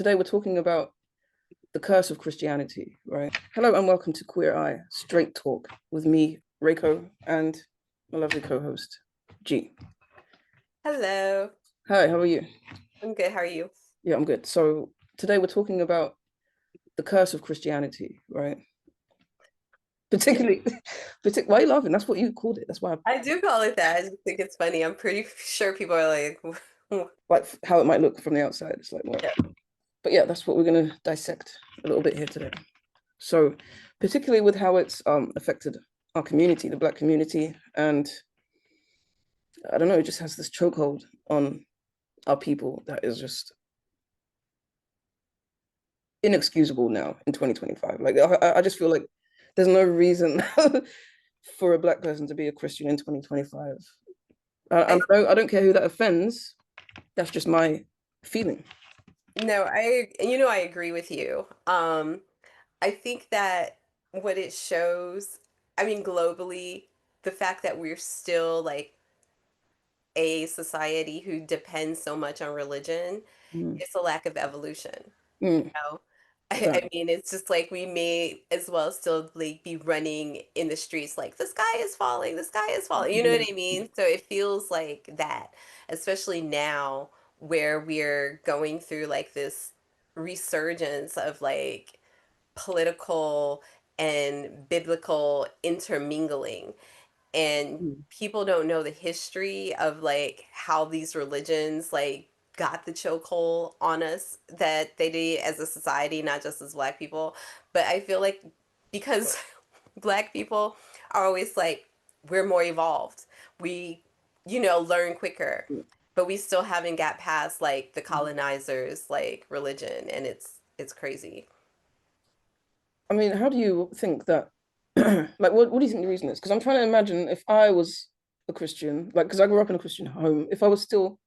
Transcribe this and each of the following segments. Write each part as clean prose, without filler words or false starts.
today we're talking about the curse of Christianity, right? Hello and welcome to Queer Eye Straight Talk with me, Reiko, and my lovely co-host, G. Hello. Hi, how are you? I'm good. How are you? Yeah, I'm good. So today we're talking about the curse of Christianity, right? Particularly, why are you laughing? That's what you called it. That's why I do call it that. I just think it's funny. I'm pretty sure people are like, like how it might look from the outside. It's like, what? yeah. But yeah, that's what we're going to dissect a little bit here today. So particularly with how it's affected our community, the Black community, and I don't know, it just has this chokehold on our people that is just inexcusable now in 2025. Like I just feel like there's no reason for a Black person to be a Christian in 2025. And I don't care who that offends. That's just my feeling. No, I agree with you. I think that what it shows, I mean, globally, the fact that we're still like a society who depends so much on religion Mm, is a lack of evolution. mm, Know? that, I mean, it's just like we may as well still like be running in the streets like the sky is falling, the sky is falling. You know yeah, what I mean? So it feels like that, especially now where we're going through like this resurgence of like political and biblical intermingling, and mm, people don't know the history of like how these religions like got the chokehold on us that they did as a society, not just as Black people. But I feel like because Black people are always like, we're more evolved, we learn quicker, yeah. but we still haven't got past like the colonizers like religion, and it's crazy. I mean, how do you think that, like, what do you think the reason is? Because I'm trying to imagine if I was a Christian, like, because I grew up in a Christian home, if I was still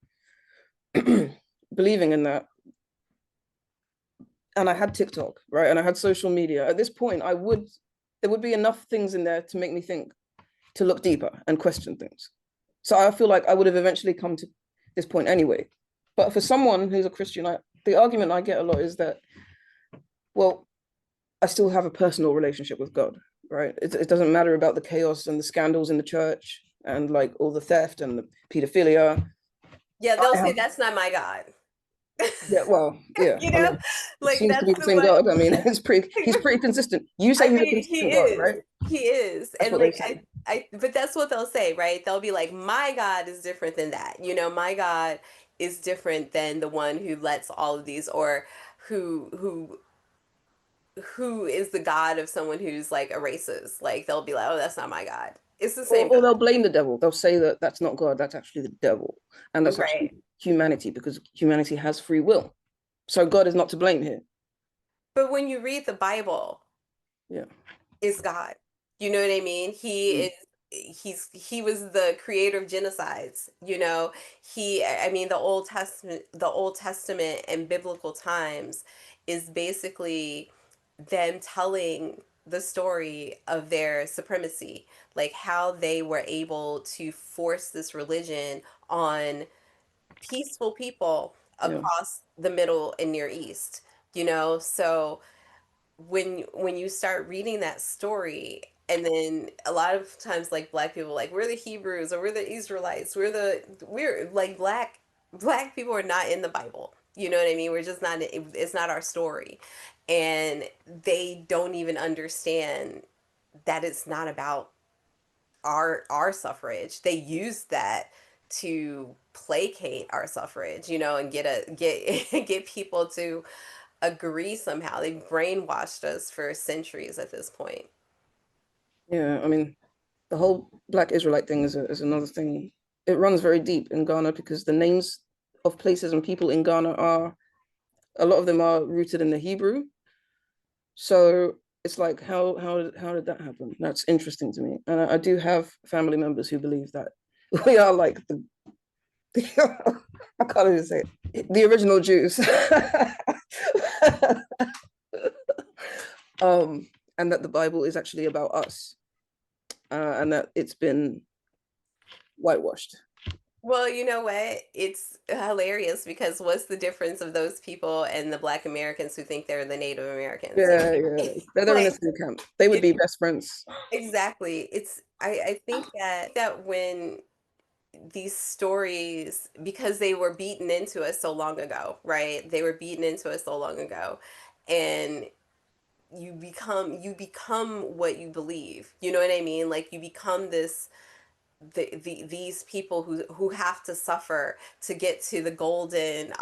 believing in that and I had TikTok, right, and I had social media, at this point, there would be enough things in there to make me think, to look deeper and question things. So I feel like I would have eventually come to this point anyway. But for someone who's a Christian, the argument I get a lot is that, well, I still have a personal relationship with God, right? It doesn't matter about the chaos and the scandals in the church and like all the theft and the pedophilia. Yeah, I they'll say have, that's not my God. yeah, well, yeah. You I know, mean, it like seems to be that's the the same one. God. I mean, he's pretty consistent. You say I he's a mean, he consistent God, is. right? He is. That's And what they like say. but that's what they'll say, right? They'll be like, my God is different than that. My God is different than the one who lets all of these, or who who is the God of someone who's like a racist. Like they'll be like, oh, that's not my God. It's the same Or they'll blame the devil. They'll say that that's not God, that's actually the devil. And God. that's actually Right. humanity because humanity has free will. So God is not to blame here. But when you read the Bible, Yeah. is God. You know what I mean? Mm. He was the creator of genocides. I mean the Old Testament and biblical times is basically them telling the story of their supremacy, like how they were able to force this religion on peaceful people Yeah. across the Middle and Near East. So when you start reading that story, and then a lot of times like Black people like, we're the Hebrews or we're the Israelites, we're like black people are not in the Bible. You know what I mean? We're just not, it's not our story. And they don't even understand that it's not about our suffrage. They use that to placate our suffrage, and get people to agree somehow. They brainwashed us for centuries at this point. Yeah. I mean, the whole Black Israelite thing is another thing. It runs very deep in Ghana because the names of places and people in Ghana are, a lot of them are rooted in the Hebrew. So it's like, how did that happen? That's interesting to me. And I do have family members who believe that we are like I can't even say it, the original Jews. And that the Bible is actually about us, and that it's been whitewashed. Well, you know what? It's hilarious because what's the difference of those people and the Black Americans who think they're the Native Americans? You know Yeah, what I yeah. mean? They're in the Like, same camp. They would it, be best friends. exactly. I think that when these stories, because they were beaten into us so long ago, right? They were beaten into us so long ago, and you become what you believe. You know what I mean? Like you become these people who have to suffer to get to the golden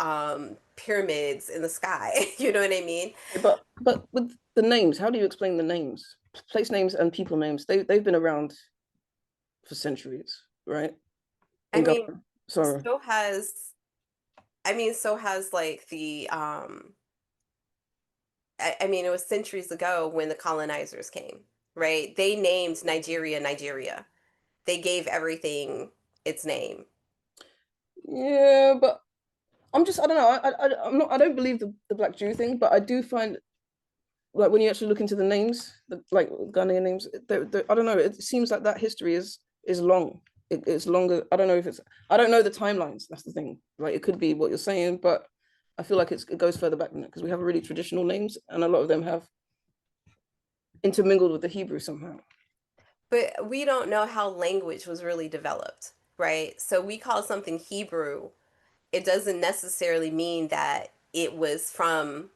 pyramids in the sky. You know what I mean? But with the names, how do you explain the names? Place names and people names. They've been around for centuries, right? I In mean, Ghana. So so has so has like the I mean, it was centuries ago when the colonizers came, right? They named Nigeria Nigeria. They gave everything its name. yeah, but I don't know. I'm not. I don't believe the Black Jew thing, but I do find like when you actually look into the names, the like Ghanaian names, I don't know. It seems like that history is long. It's longer. I don't know if it's. I don't know the timelines. That's the thing. Like it could be what you're saying, but I feel like it goes further back than that because we have really traditional names, and a lot of them have intermingled with the Hebrew somehow. But we don't know how language was really developed, right? So we call something Hebrew. It doesn't necessarily mean that it was from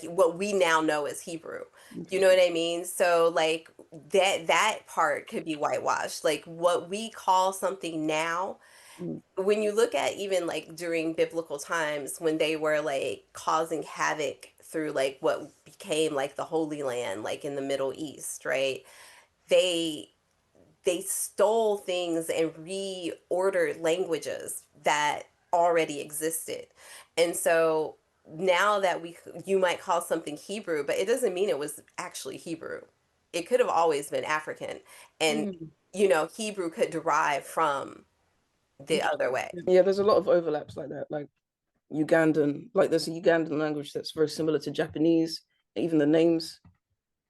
what we now know as Hebrew. You know Interesting. what I mean? So like that part could be whitewashed. Like what we call something now, Mm, when you look at even like during biblical times when they were like causing havoc through like what became like the Holy Land, like in the Middle East, right? They they stole things and reordered languages that already existed. And so now that you might call something Hebrew, but it doesn't mean it was actually Hebrew. It could have always been African. And, mm, Hebrew could derive from the other interesting. way. Yeah, there's a lot of overlaps like that. Like Ugandan, like there's a Ugandan language that's very similar to Japanese, even the names.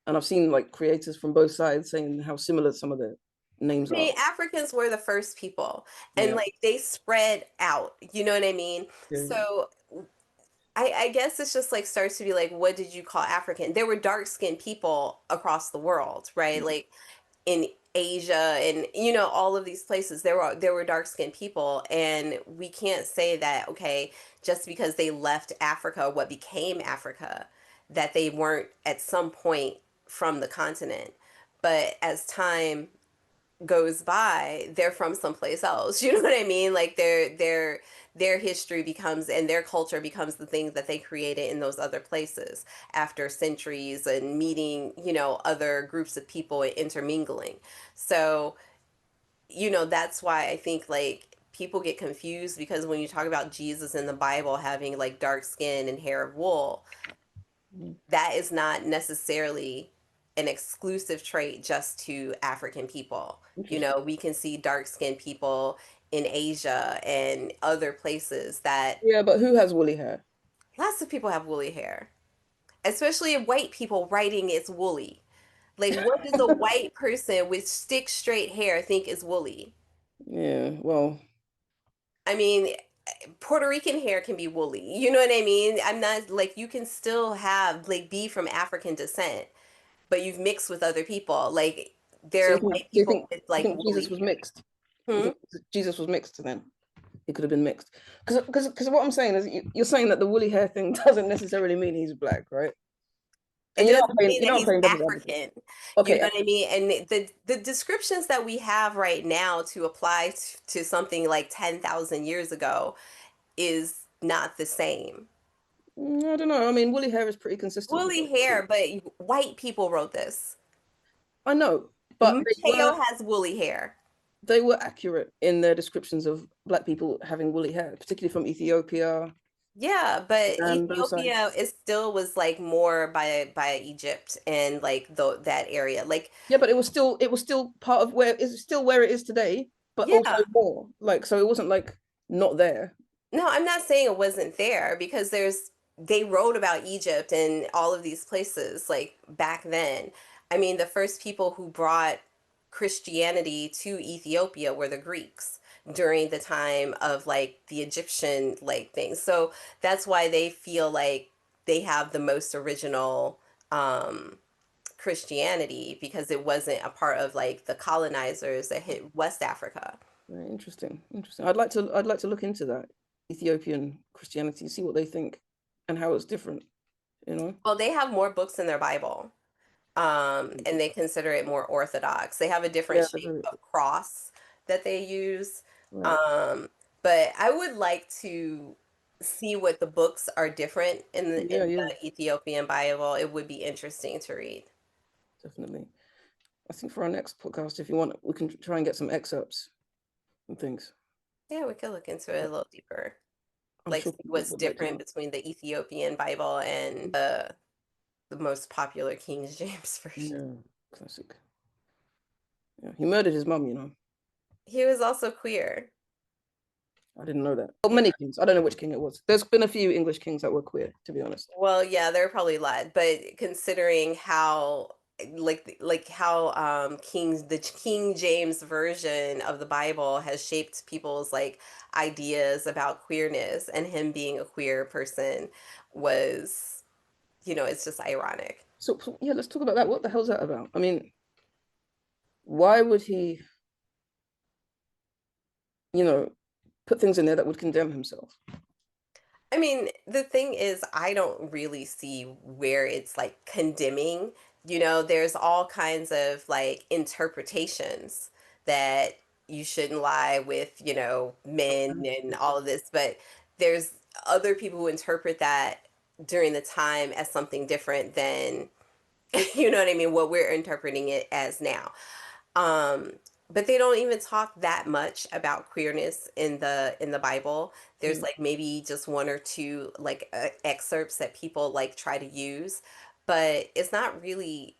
And I've seen like creators from both sides saying how similar some of the names I are. mean, Africans were the first people and Yeah, like they spread out, you know what I mean? yeah, So I guess it's just like starts to be like, what did you call African? There were dark skinned people across the world, right? yeah. Like in Asia and all of these places there were dark skinned people, and we can't say that, okay, just because they left Africa, what became Africa, that they weren't at some point from the continent. But as time goes by, they're from someplace else. You know what I mean? Like their history becomes and their culture becomes the things that they created in those other places after centuries and meeting, other groups of people and intermingling. So, that's why I think like people get confused because when you talk about Jesus in the Bible having like dark skin and hair of wool, Mm, that is not necessarily an exclusive trait just to African people. interesting. We can see dark skinned people in Asia and other places that Yeah, but who has woolly hair? lots of people have woolly hair, especially white people writing it's woolly. Like, what does a white person with stick straight hair think is woolly? Yeah, well, I mean, Puerto Rican hair can be woolly. You know what I mean? I'm not like you can still have like be from African descent, but you've mixed with other people. Like so there are white people with you like think Jesus woolly was hair. mixed? You Hmm? think Jesus was mixed then? It could have been mixed. Because what I'm saying is you're saying that the woolly hair thing doesn't necessarily mean he's black, right? It And doesn't mean you're that not he's playing devil's advocate. African. You Okay, know what I mean? And the descriptions that we have right now to apply to something like 10,000 years ago is not the same. I don't know. I mean, woolly hair is pretty consistent for Woolly most people. hair, but white people wrote this. I know, but Mateo has woolly hair. they were accurate in their descriptions of black people having woolly hair, particularly from Ethiopia Yeah, but and those Ethiopia sides. it still was like more by Egypt and like that area. Like Yeah, but it was still part of where it's still where it is today, but also yeah. more. Like so, it wasn't like not there. No, I'm not saying it wasn't there because they wrote about Egypt and all of these places like back then. I mean, the first people who brought Christianity to Ethiopia were the Greeks. during the time of like the Egyptian like things. So that's why they feel like they have the most original Christianity, because it wasn't a part of like the colonizers that hit West Africa. Very interesting. Interesting. I'd like to look into that Ethiopian Christianity, see what they think and how it's different, you know? Well, they have more books in their Bible, and they consider it more orthodox. They have a different Yeah, shape of cross that they use. right. Um, but I would like to see what the books are different Yeah, in yeah, the Ethiopian Bible. It would be interesting to read. definitely. I think for our next podcast, if you want, we can try and get some excerpts and things. Yeah, we could look into it a little deeper. I'm Like sure see people what's would like to different know. between the Ethiopian Bible and the most popular King James version. Yeah, classic. Yeah, he murdered his mum, you know. He was also queer. I didn't know that. Well, Yeah. many kings. I don't know which king it was. There's been a few English kings that were queer, to be honest. Well, yeah, there are probably a lot, but considering how like how the King James version of the Bible has shaped people's like ideas about queerness, and him being a queer person was, it's just ironic. So yeah, let's talk about that. What the hell's that about? I mean, why would he, you know, put things in there that would condemn himself? I mean, the thing is, I don't really see where it's like condemning. There's all kinds of like interpretations that you shouldn't lie with, men and all of this, but there's other people who interpret that during the time as something different than, you know what I mean, what we're interpreting it as now. Um, but they don't even talk that much about queerness in the Bible. There's Mm. like maybe just one or two like excerpts that people like try to use, but it's not really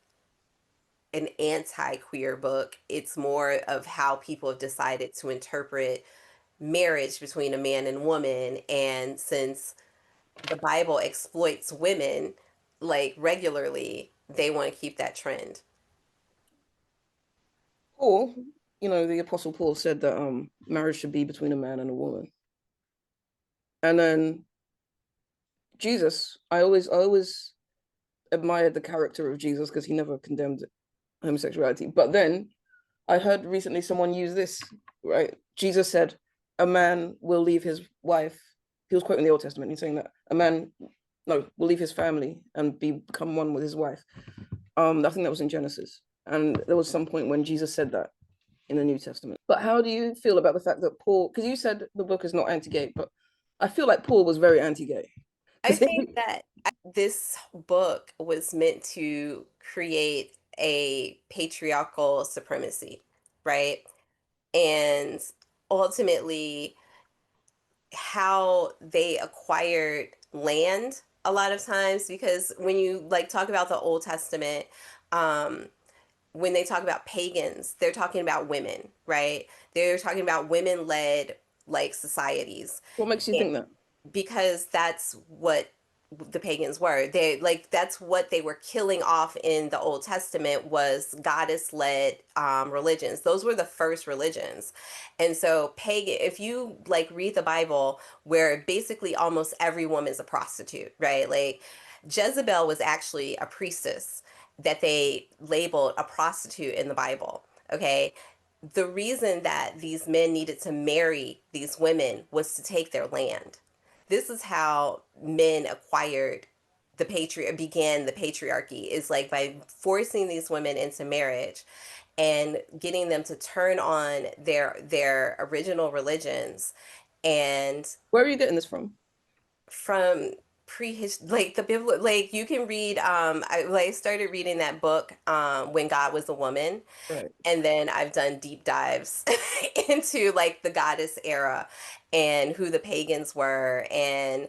an anti-queer book. It's more of how people have decided to interpret marriage between a man and woman, and since the Bible exploits women like regularly, they want to keep that trend. Or, the Apostle Paul said that marriage should be between a man and a woman. And then Jesus, I always admired the character of Jesus because he never condemned homosexuality. But then I heard recently someone use this, right? Jesus said, a man will leave his wife. He was quoting the Old Testament. He's saying that a man, no, will leave his family and become one with his wife. I think that was in Genesis. And there was some point when Jesus said that in the New Testament. But how do you feel about the fact that Paul, because you said the book is not anti-gay, but I feel like Paul was very anti-gay. I think that this book was meant to create a patriarchal supremacy, right? And ultimately, how they acquired land a lot of times, because when you like talk about the Old Testament, um, when they talk about pagans, they're talking about women, right? They're talking about women-led like societies, What makes you think that? because that's what the pagans were. They like that's what they were killing off in the Old Testament was goddess-led religions. Those were the first religions. And so pagan, if you like read the Bible, where basically almost every woman is a prostitute, right? Like Jezebel was actually a priestess that they labeled a prostitute in the Bible. Okay. The reason that these men needed to marry these women was to take their land. This is how men acquired began the patriarchy, is like by forcing these women into marriage and getting them to turn on their original religions. And Where are you getting this from? from like the biblical, like you can read, I like started reading that book when God was a woman, Right. and then I've done deep dives into like the goddess era and who the pagans were, and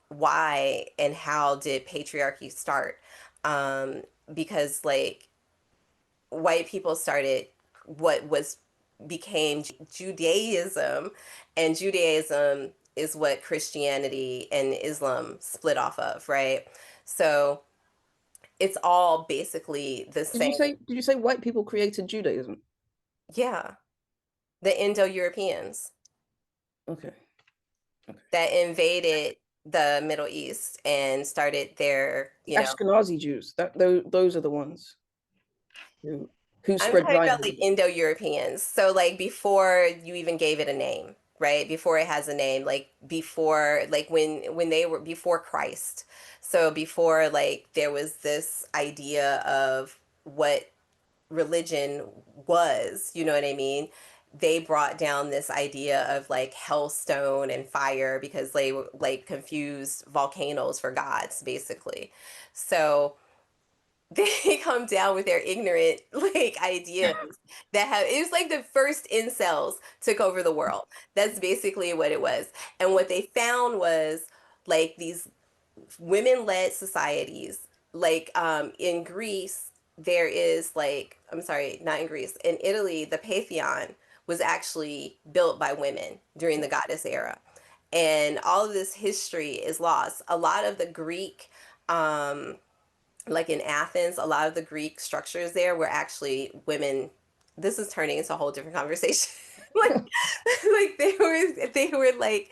why and how did patriarchy start. Um, because like white people started what was became Judaism, and Judaism is what Christianity and Islam split off of, right? So it's all basically the Did you same. say did you say white people created Judaism? Yeah. The Indo-Europeans Okay. Okay. that invaded the Middle East and started their, The Ashkenazi Jews. Those are the ones who I'm spread talking about like Zionism. Indo-Europeans. So like before you even gave it a name, right? Before it has a name, like before, like when they were before Christ. So before like there was this idea of what religion was, you know what I mean? They brought down this idea of like hellstone and fire because they like confused volcanoes for gods, basically. So they come down with their ignorant like ideas that have it was like the first incels took over the world. That's basically what it was. And what they found was like these women-led societies like in Greece there is like I'm sorry, not in Greece, in Italy the Pantheon was actually built by women during the goddess era, and all of this history is lost. A lot of the Greek like in Athens, a lot of the Greek structures there were actually women. This is turning into a whole different conversation. like, like they were like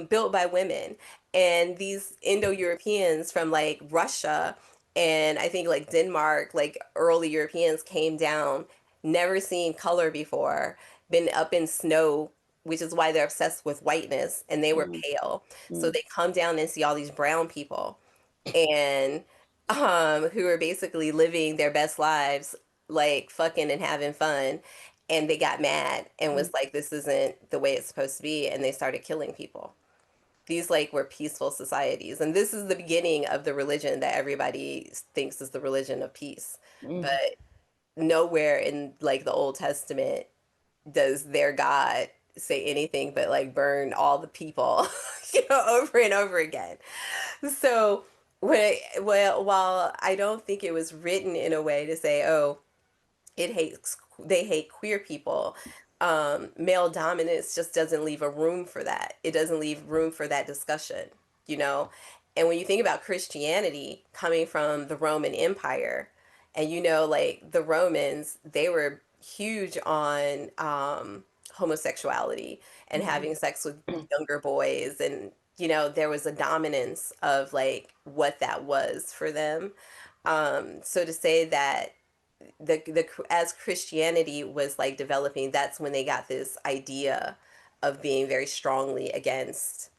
built by women, and these Indo-Europeans from like Russia and I think like Denmark, like early Europeans came down, never seen color before, been up in snow, which is why they're obsessed with whiteness, and they were Mm, pale. So mm, they come down and see all these brown people and who are basically living their best lives, like fucking and having fun. And they got mad and mm. was like, this isn't the way it's supposed to be. And they started killing people. These like were peaceful societies. And this is the beginning of the religion that everybody thinks is the religion of peace. Mm. But nowhere in like the Old Testament does their God say anything but like burn all the people, over and over again. So, well, while I don't think it was written in a way to say, oh, they hate queer people, male dominance just doesn't leave a room for that. It doesn't leave room for that discussion, you know? And when you think about Christianity coming from the Roman Empire, and like the Romans, they were huge on homosexuality and Mhm. having sex with younger boys, and there was a dominance of like what that was for them. So to say that the as Christianity was like developing, that's when they got this idea of being very strongly against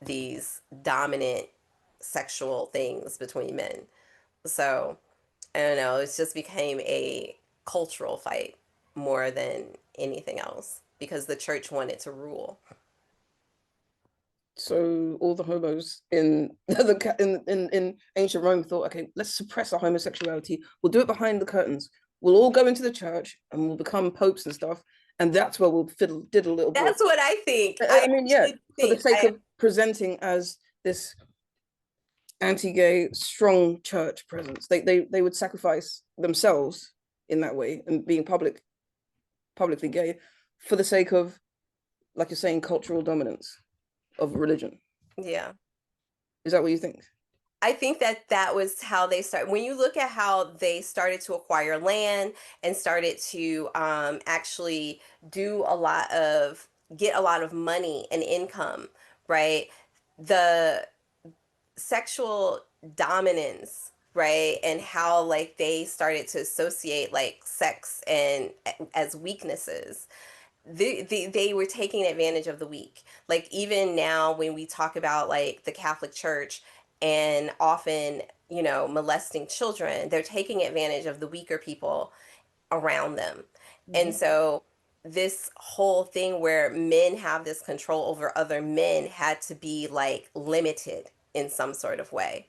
these dominant sexual things between men. So I don't know, it just became a cultural fight more than anything else because the church wanted to rule. So all the homos in in ancient Rome thought, okay, let's suppress our homosexuality. We'll do it behind the curtains. We'll all go into the church and we'll become popes and stuff, and that's where we'll diddle little boys. That's what I think. I I mean, yeah, actually for the think sake I of presenting as this anti-gay, strong church presence, they would sacrifice themselves in that way and being publicly gay for the sake of, like you're saying, cultural dominance of religion. yeah. Is that what you think? I think that that was how they started. When you look at how they started to acquire land and started to actually do a lot of get a lot of money and income, right? The sexual dominance, right? And how like they started to associate like sex and as weaknesses, they were taking advantage of the weak. Like even now when we talk about like the Catholic Church and often, molesting children, they're taking advantage of the weaker people around them. And Mm-hmm. so this whole thing where men have this control over other men had to be like limited in some sort of way.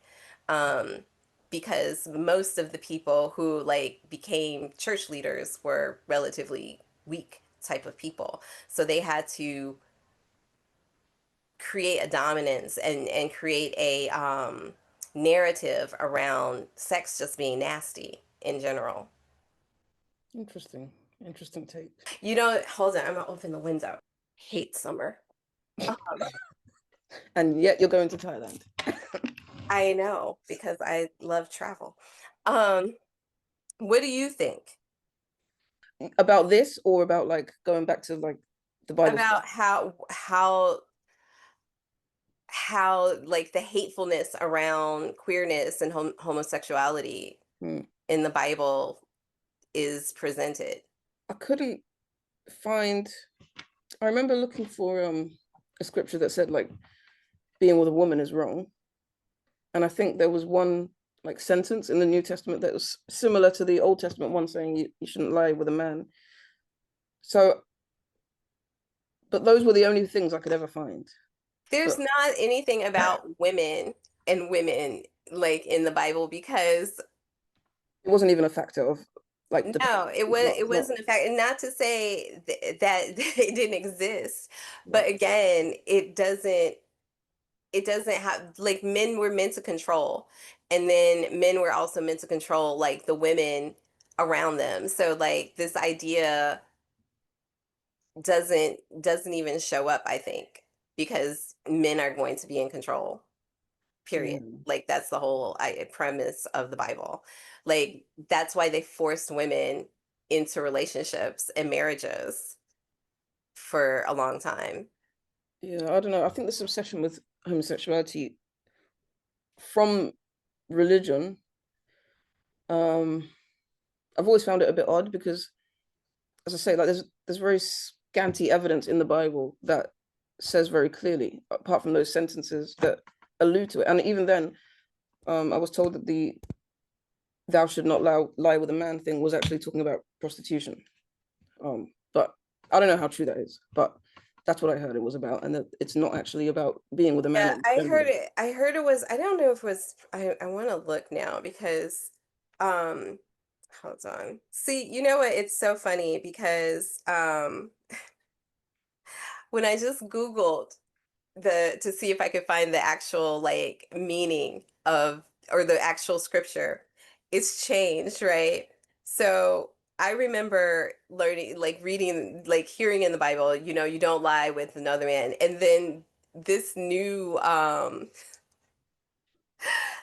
Um, because most of the people who like became church leaders were relatively weak type of people. So they had to create a dominance and create a narrative around sex just being nasty in general. Interesting. Interesting take. Hold on, I'm gonna open the window. Hate summer. Um, And yet you're going to Thailand. I know because I love travel. Um, what do you think? about this, or about like going back to like the Bible stuff? About how like the hatefulness around queerness and homosexuality Hmm. in the Bible is presented. I couldn't find. I remember looking for a scripture that said like being with a woman is wrong, and I think there was one like sentence in the New Testament that was similar to the Old Testament one, saying you shouldn't lie with a man. So, but those were the only things I could ever find. There's But not anything about women and women like in the Bible because it wasn't even a factor of like the no, it it's not wasn't a fact. And not to say that it didn't exist, yeah. but again, it doesn't have like men were meant to control, and then men were also meant to control like the women around them. So like this idea doesn't even show up, I think, because men are going to be in control. Period. Yeah. Like that's the whole premise of the Bible. Like that's why they forced women into relationships and marriages for a long time. Yeah, I don't know. I think this obsession with homosexuality from religion, um, I've always found it a bit odd because, as I say, like there's very scanty evidence in the Bible that says very clearly, apart from those sentences that allude to it. And even then, I was told that the "thou should not lie with a man" thing was actually talking about prostitution. But I don't know how true that is, but that's what I heard it was about, and that it's not actually about being with a Yeah, man I heard generally. it. I heard it was, I don't know if it was, I want to look now because, um, hold on. See, you know what? It's so funny because, when I just Googled to see if I could find the actual like meaning of or the actual scripture, it's changed, right? So I remember learning, like reading, like hearing in the Bible, you don't lie with another man. And then this new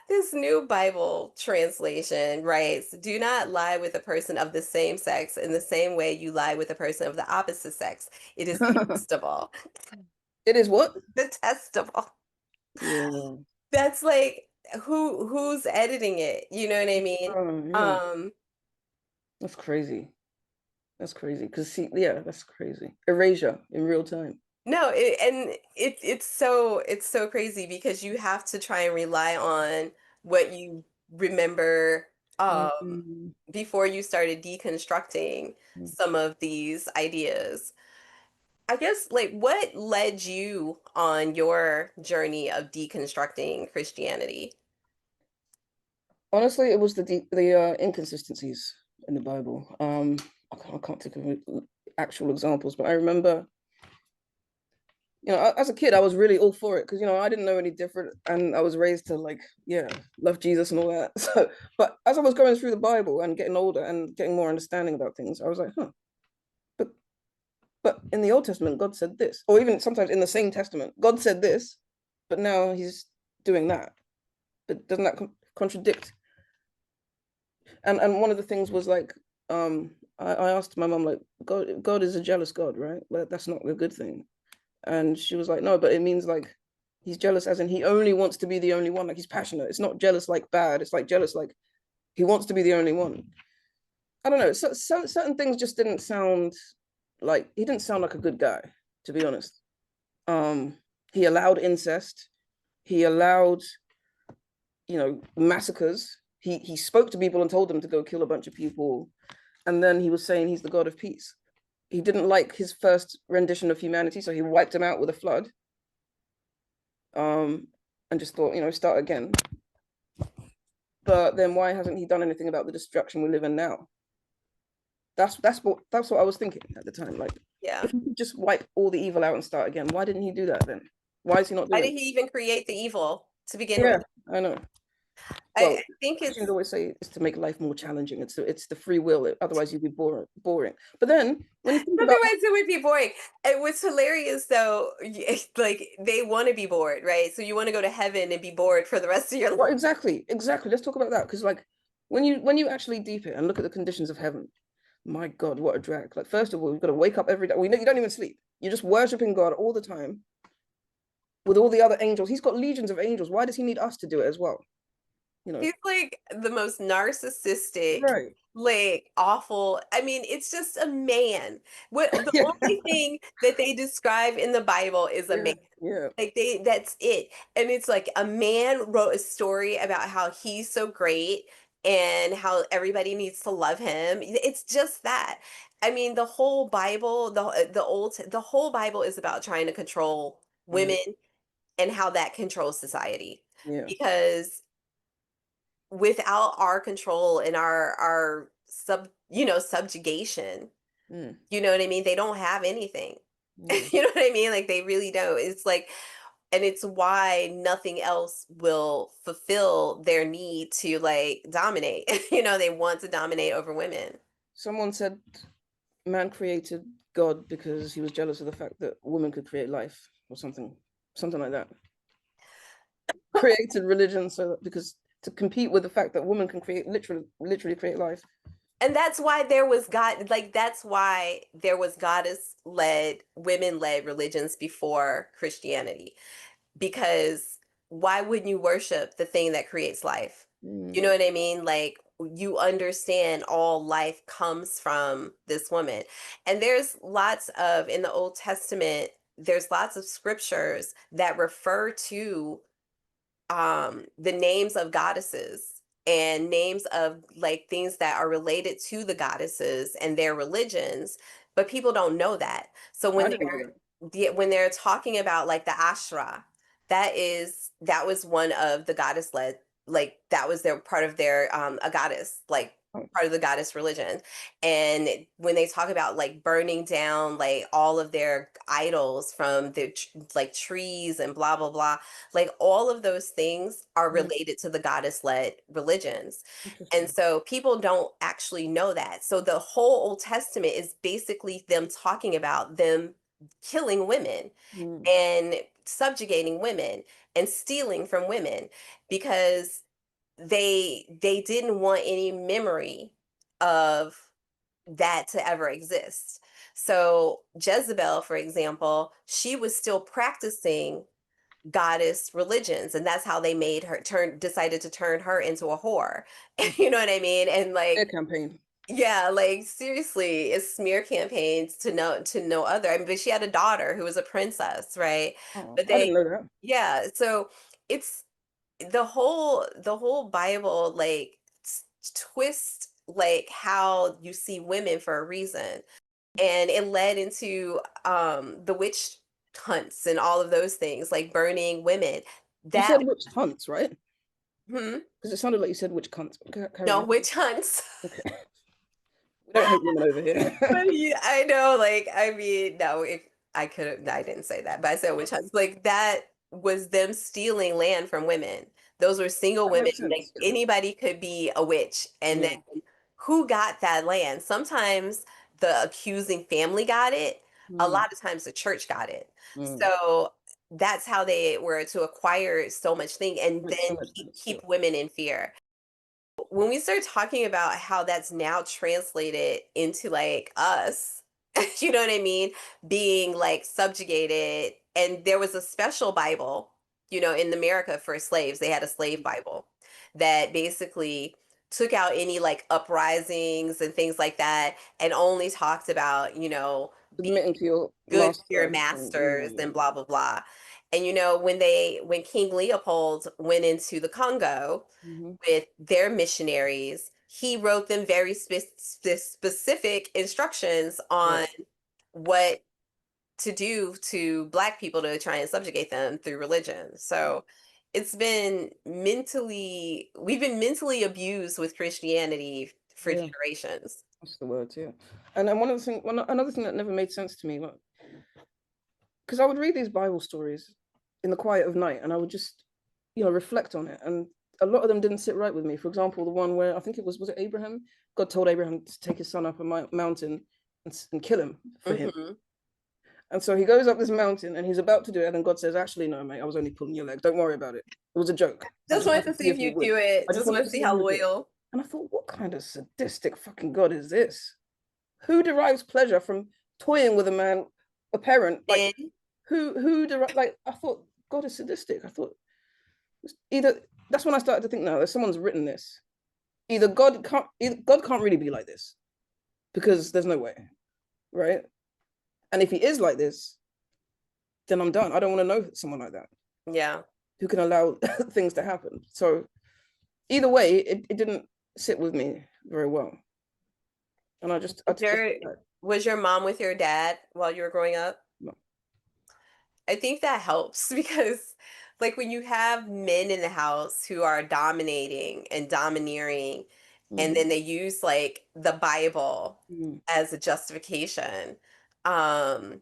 this new Bible translation writes, do not lie with a person of the same sex in the same way you lie with a person of the opposite sex. It is detestable. It is what? Detestable. Yeah. That's like who's editing it? You know what I mean? Oh, yeah. Um, That's crazy. That's crazy. Because see, yeah, that's crazy. Erasure in real time. no, it's so crazy because you have to try and rely on what you remember Mhm. before you started deconstructing some of these ideas. I guess like what led you on your journey of deconstructing Christianity? Honestly, it was the inconsistencies in the Bible. I can't think of actual examples, but I remember, as a kid, I was really all for it because I didn't know any different, and I was raised to like, yeah, love Jesus and all that. So, but as I was going through the Bible and getting older and getting more understanding about things, I was like, huh, but but in the Old Testament, God said this, or even sometimes in the same Testament, God said this, but now He's doing that. But doesn't that contradict? And one of the things was like, I asked my mom like, God is a jealous God, right? But that's not a good thing. And she was like, no, but it means like he's jealous as in he only wants to be the only one. Like he's passionate. It's not jealous like bad. It's like jealous like he wants to be the only one. I don't know. Certain things just didn't sound like he didn't sound like a good guy, to be honest. Um, he allowed incest. He allowed, massacres. He spoke to people and told them to go kill a bunch of people, and then he was saying he's the God of peace. He didn't like his first rendition of humanity, so he wiped him out with a flood. Um, and just thought, start again. But then why hasn't he done anything about the destruction we live in now? That's what I was thinking at the time. Like, Yeah. if he could just wipe all the evil out and start again, why didn't he do that then? Why is he not Why doing did it? he even create the evil to begin with? Yeah, I know. I Well, think Christians it's always say it's to make life more challenging. It's the free will. Otherwise, you'd be boring. But then when you think about, otherwise it would be boring. And what's hilarious though, like they want to be bored, right? So you want to go to heaven and be bored for the rest of your life. well, exactly. Let's talk about that because like when you actually deep it and look at the conditions of heaven, My God, what a drag. Like, first of all, we've got to wake up every day. You don't even sleep. You're just worshiping God all the time with all the other angels. He's got legions of angels. Why does he need us to do it as well? You know, He's like the most narcissistic, right. like awful. I mean, it's just a man. What the Yeah. only thing that they describe in the Bible is a Yeah. man. Yeah. Like that's it. And it's like a man wrote a story about how he's so great and how everybody needs to love him. It's just that. I mean, the whole Bible, the whole Bible is about trying to control Mm. women and how that controls society. Yeah. Because without our control and our subjugation, Mm. you know what I mean? They don't have anything. Yeah. You know what I mean? Like they really don't. It's like, and it's why nothing else will fulfill their need to like dominate. They want to dominate over women. Someone said man created God because he was jealous of the fact that women could create life or something like that. Created religion so that because to compete with the fact that women can create literally create life. And that's why there was that's why there was goddess-led, women-led religions before Christianity. Because why wouldn't you worship the thing that creates life? You know Mm. what I mean? Like you understand all life comes from this woman. And there's lots of in the Old Testament, there's lots of scriptures that refer to the names of goddesses and names of like things that are related to the goddesses and their religions, but people don't know that. So I didn't know that. when they're talking about like the Ashra, that was one of the goddess led, like that was their part of their a goddess, like Oh, part of the goddess religion. And when they talk about like burning down like all of their idols from the like trees and blah blah blah, like all of those things are mm, related to the goddess led religions. And interesting. so people don't actually know that. So the whole Old Testament is basically them talking about them killing women Mm, and subjugating women and stealing from women because they didn't want any memory of that to ever exist. So Jezebel, for example, she was still practicing goddess religions, and that's how they made her decided to turn her into a whore. mm. You know what I mean? And Air like, campaign. yeah, like seriously, it's smear campaigns to no other. I mean, but she had a daughter who was a princess, right? Oh, But I didn't know that. yeah, so it's the whole Bible like twist like how you see women for a reason, and it led into the witch hunts and all of those things like burning women. You That said witch hunts, right? hmm, Because it sounded like you said witch cunts. Carry no on. witch hunts. Okay. We don't hate women over here. But yeah, I know, like, I mean, no, if I could have, I didn't say that, but I said witch hunts. Like, that was them stealing land from women. Those were single That women. makes Like, sense. anybody could be a witch. And then Yeah. who got that land? Sometimes the accusing family got it. A Mm, lot of times the church got it. mm. So that's how they were to acquire so much thing and Makes so then much keep, sense. Yeah. keep women in fear. When we start talking about how that's now translated into like us, you know what I mean? Being like subjugated. And there was a special Bible, in America for slaves. They had a slave Bible that basically took out any like uprisings and things like that and only talked about, being Submitting to your good to your master. And, masters yeah, and blah blah blah. And when King Leopold went into the Congo yeah. Hmm. with their missionaries, he wrote them very specific instructions on Right. what to do to Black people to try and subjugate them through religion. So we've been mentally abused with Christianity for Yeah. generations. That's the words. Yeah. And then another thing that never made sense to me, like, because I would read these Bible stories in the quiet of night, and I would just, reflect on it, and a lot of them didn't sit right with me. For example, the one where I think was it Abraham? God told Abraham to take his son up a mountain and kill him for him. Hmm. And so he goes up this mountain and he's about to do it. And then God says, actually, no, mate, I was only pulling your leg. Don't worry about it. It was a joke. I Just just wanted wanted to to see see if if you you would. do it. I just Just wanted wanted to to see see if how you would do it. loyal. And I thought, what kind of sadistic fucking God is this? who derives pleasure from toying with a man, a parent? Like, Men. who like, I thought God is sadistic. I thought either, that's when I started to think, no, if someone's written this, either God can't really be like this, because there's no way, right? And if he is like this, then I'm done. I don't want to know someone like that Yeah. who can allow things to happen. So either way, it didn't sit with me very well. And I just Was your mom with your dad while you were growing up? no. I think that helps because like when you have men in the house who are dominating and domineering and then they use like the Bible Mm, as a justification, um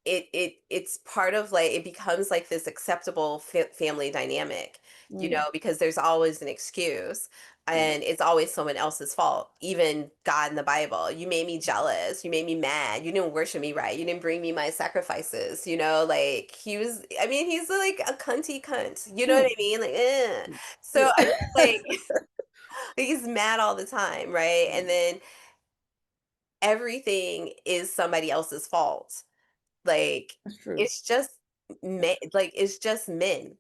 it's part of like it becomes like this acceptable family dynamic, you mm, know, because there's always an excuse mm. and it's always someone else's fault. Even God in the Bible, you made me jealous, you made me mad, you didn't worship me right, you didn't bring me my sacrifices, you know, like he was, I mean, he's like a cunty cunt, you know what I Mm. mean, like eh. So I Yeah. feel like he's mad all the time, right? And then everything is somebody else's fault. Like That's true. it's just men, like it's just men.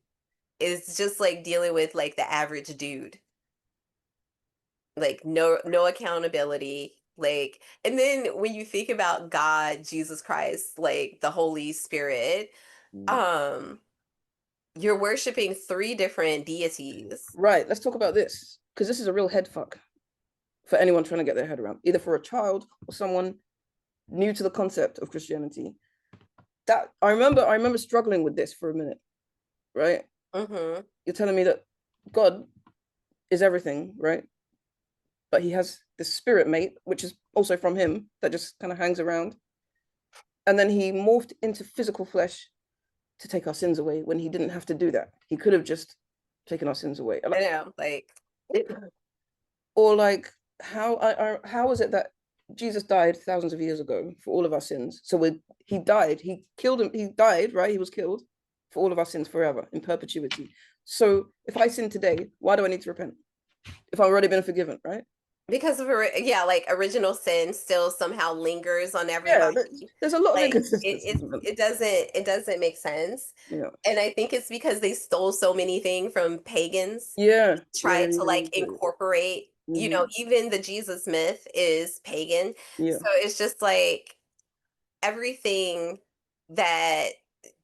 It's just like dealing with like the average dude. Like no accountability. Like and then when you think about God, Jesus Christ, like the Holy Spirit, Mm. um you're worshiping three different deities. Right. Let's talk about this, because this is a real head fuck for anyone trying to get their head around, either for a child or someone new to the concept of Christianity. That I remember struggling with this for a minute, right? Mhm. You're telling me that God is everything, right? But he has this spirit mate, which is also from him, that just kind of hangs around. And then he morphed into physical flesh to take our sins away when he didn't have to do that. He could have just taken our sins away. I know, like Or like, how is it that Jesus died thousands of years ago for all of our sins? So he died, he killed him, he died, right? He was killed for all of our sins forever in perpetuity. So if I sin today, why do I need to repent if I've already been forgiven, right? because of yeah, like original sin still somehow lingers on Yeah, everybody. there's a lot of Like inconsistencies. it doesn't make sense. Yeah, And I think it's because they stole so many things from pagans, yeah, yeah, tried to like yeah, incorporate, you know, mm-hmm. even the Jesus myth is pagan. Yeah, So it's just like everything that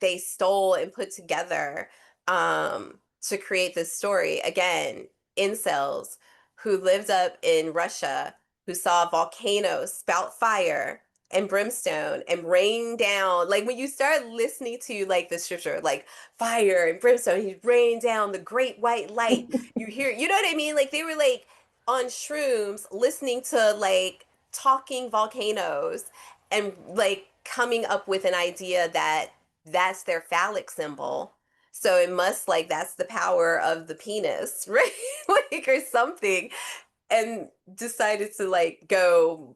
they stole and put together to create this story. Again, incels who lived up in Russia, who saw volcanoes spout fire and brimstone and rain down. Like when you start listening to like the scripture, like fire and brimstone, he rained down the great white light. You hear, you know what I mean? Like they were like on shrooms listening to like talking volcanoes and like coming up with an idea that that's their phallic symbol. So it must like that's the power of the penis, right? Like or something. And decided to like go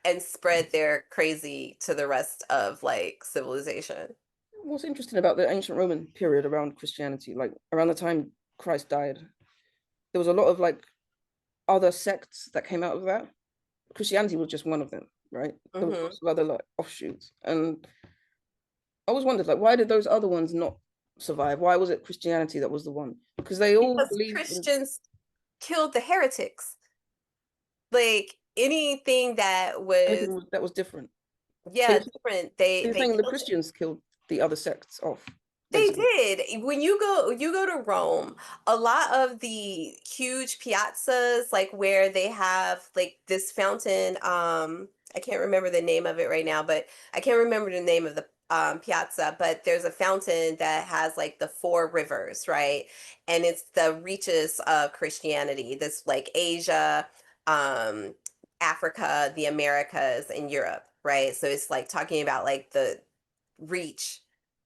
and spread their crazy to the rest of like civilization. what's interesting about the ancient Roman period around Christianity, like around the time Christ died, there was a lot of like other sects that came out of that. Christianity was just one of them, right? There was Hmm. lots of other like offshoots, and I always wondered, like, why did those other ones not survive? Why was it Christianity that was the one? Because they all Because believed in Christians killed the heretics. Like anything that was, anything that was different. So yeah, different. you're They saying the killed it. Christians killed the other sects off, They basically. did. When you go to Rome, a lot of the huge piazzas, like where they have like this fountain, I can't remember the name of it right now, but I can't remember the name of the piazza, but there's a fountain that has like the four rivers, right? And it's the reaches of Christianity, this like Asia, um, Africa, the Americas, and Europe, right? So it's like talking about like the reach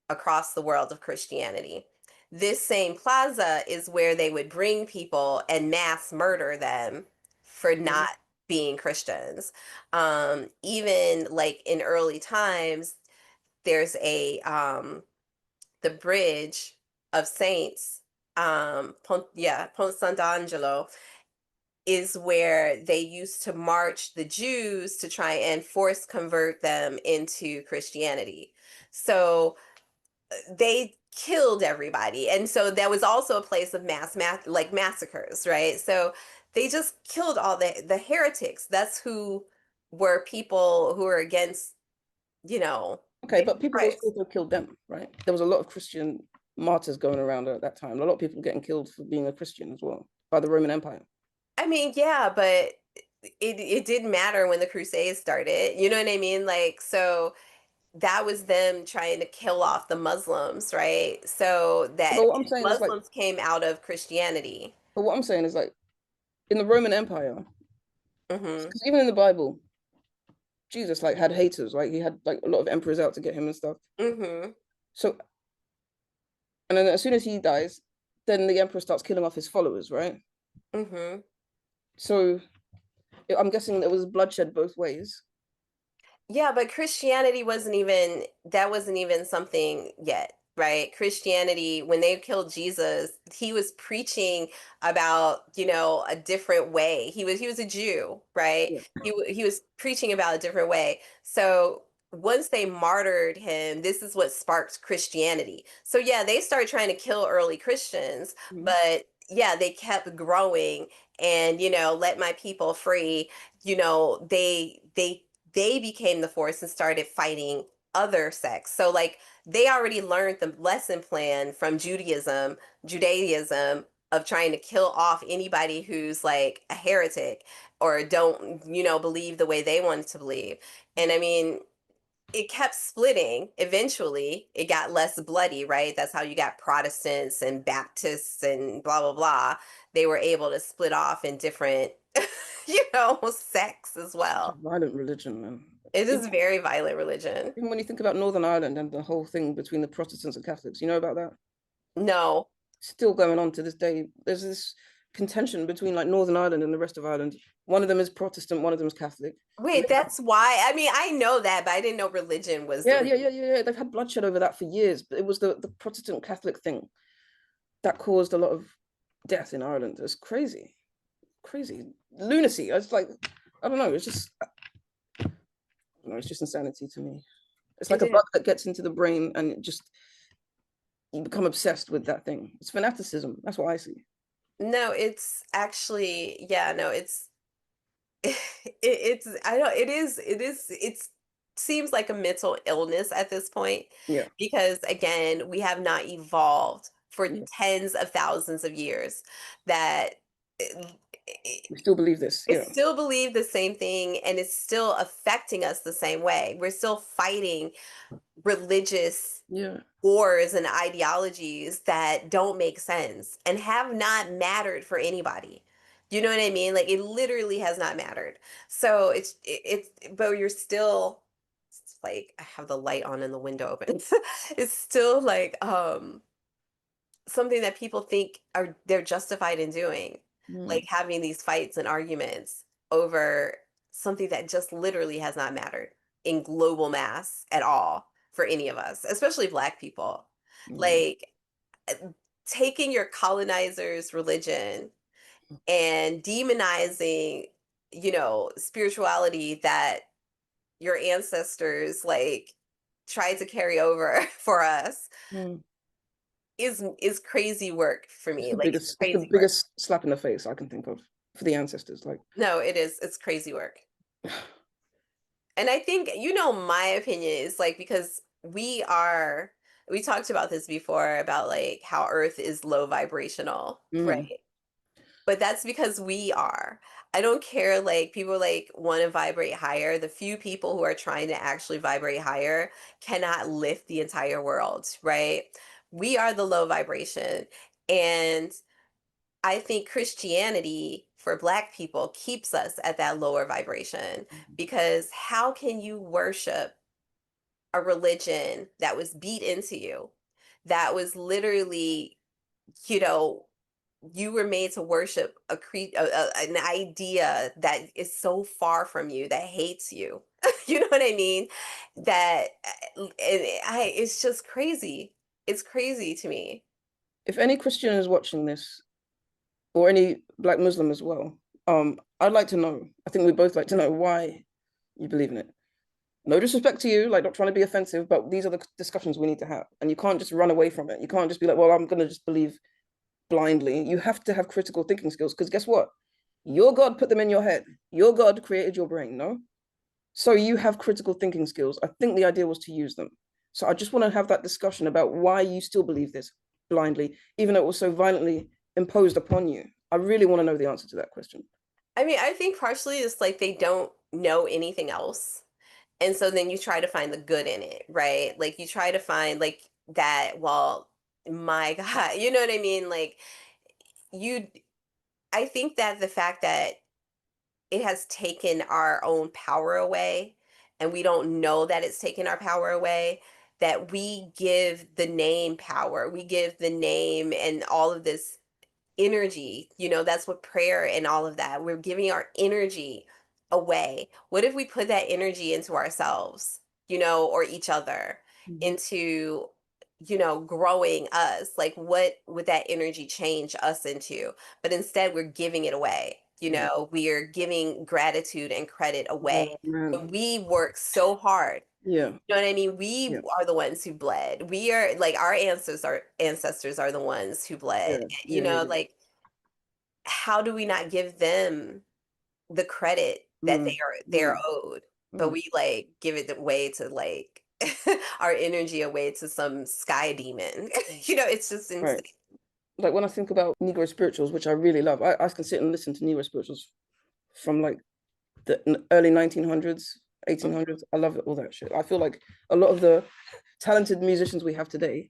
across the world of Christianity. This same plaza is where they would bring people and mass murder them for Mhm. not being Christians. Even like in early times, there's a the bridge of saints, Ponte Sant'Angelo. is where they used to march the Jews to try and force convert them into Christianity. So they killed everybody. And so that was also a place of like massacres, right? So they just killed all the heretics. That's who were people who were against, you know, Okay, but people Christ. also killed them, right? There was a lot of Christian martyrs going around at that time. A lot of people getting killed for being a Christian as well by the Roman Empire. I mean, yeah, but it didn't matter when the Crusades started. You know what I mean? Like, so that was them trying to kill off the Muslims, right? So But that what I'm saying is like, Muslims came out of Christianity. but what I'm saying is like, in the Roman Empire, Hmm. because even in the Bible, Jesus like had haters, right? He had like a lot of emperors out to get him and stuff. Hmm. So, and then as soon as he dies, then the emperor starts killing off his followers, right? Hmm. So I'm guessing there was bloodshed both ways. Yeah, but Christianity wasn't even something yet, right? Christianity, when they killed Jesus, he was preaching about, a different way. He was a Jew, right? Yeah. He was preaching about a different way. So once they martyred him, this is what sparked Christianity. So yeah, they started trying to kill early Christians, Mhm. but yeah, they kept growing and, let my people free. They became the force and started fighting other sects. So like they already learned the lesson plan from Judaism of trying to kill off anybody who's like a heretic or don't, believe the way they wanted to believe. And I mean, it kept splitting. Eventually, it got less bloody, right? That's how you got Protestants and Baptists and blah blah blah. They were able to split off in different sects as Such a well. violent religion, man. It is Even, a very violent religion. even when you think about Northern Ireland and the whole thing between the Protestants and Catholics, you know about that? No. Still going on to this day. There's this contention between like Northern Ireland and the rest of Ireland. One of them is Protestant, one of them is Catholic. And Wait, that's why. I mean, I know that, but I didn't know religion was the yeah, reason. yeah, yeah, yeah, yeah. They've had bloodshed over that for years, but it was the Protestant Catholic thing that caused a lot of death in Ireland. It's crazy, crazy lunacy. It's like I don't know. It's just it's just insanity to me. It's like It a is. bug that gets into the brain and it just you become obsessed with that thing. It's fanaticism. That's what I see. No, it's actually, yeah, no, it's it's I don't it seems like a mental illness at this point Yeah, because again, we have not evolved for yeah. tens of thousands of years that it, We still believe this. it Yeah, still believe the same thing and it's still affecting us the same way. We're still fighting religious yeah. wars and ideologies that don't make sense and have not mattered for anybody. You know what I mean? Like it literally has not mattered. So but you're still it's like I have the light on and the window open. It's still like something that people think they're justified in doing, like Mm, having these fights and arguments over something that just literally has not mattered in global mass at all for any of us, especially Black people. yeah. Like uh, taking your colonizer's religion and demonizing, spirituality that your ancestors like tried to carry over for us Mm. is crazy work for It's me. the Like it's biggest. It's the crazy work. biggest slap in the face I can think of for the ancestors. Like, No, it is. It's crazy work. And I think, my opinion is like because we talked about this before about like how Earth is low vibrational, mm, right? But that's because we are. I don't care like people like want to vibrate higher. The few people who are trying to actually vibrate higher cannot lift the entire world, right? We are the low vibration. And I think Christianity for Black people keeps us at that lower vibration because how can you worship a religion that was beat into you, that was literally, you know, you were made to worship an idea that is so far from you, that hates you. You know what I mean? That it's just crazy. It's crazy to me. if any Christian is watching this, or any Black Muslim as well, I'd like to know. I think we both like to know why you believe in it. No disrespect to you, like not trying to be offensive, but these are the discussions we need to have. And you can't just run away from it. You can't just be like, well, I'm gonna just believe blindly. You have to have critical thinking skills because guess what? Your God put them in your head. Your God created your brain, no? So you have critical thinking skills. I think the idea was to use them. So I just want to have that discussion about why you still believe this blindly, even though it was so violently imposed upon you. I really want to know the answer to that question. I mean, I think partially it's like they don't know anything else. And so then you try to find the good in it, right? Like you try to find like that, well, my God, you know what I mean? Like you, I think that the fact that it has taken our own power away and we don't know that it's taken our power away, that we give the name power, we give the name and all of this energy, that's what prayer and all of that, we're giving our energy away. What if we put that energy into ourselves, or each other, into growing us? Like what would that energy change us into? But instead we're giving it away. We are giving gratitude and credit away. Oh man. We work so hard. Yeah. You know what I mean? We Yeah. are the ones who bled. We are like our ancestors are the ones who bled. Yeah. Yeah. Yeah. Like how do we not give them the credit that Mm, they're mm, owed? But mm. we like give it away to like our energy away to some sky demon. It's just insane. Right. Like when I think about Negro spirituals, which I really love, I can sit and listen to Negro spirituals from like the early 1900s, 1800s. I love all that shit. I feel like a lot of the talented musicians we have today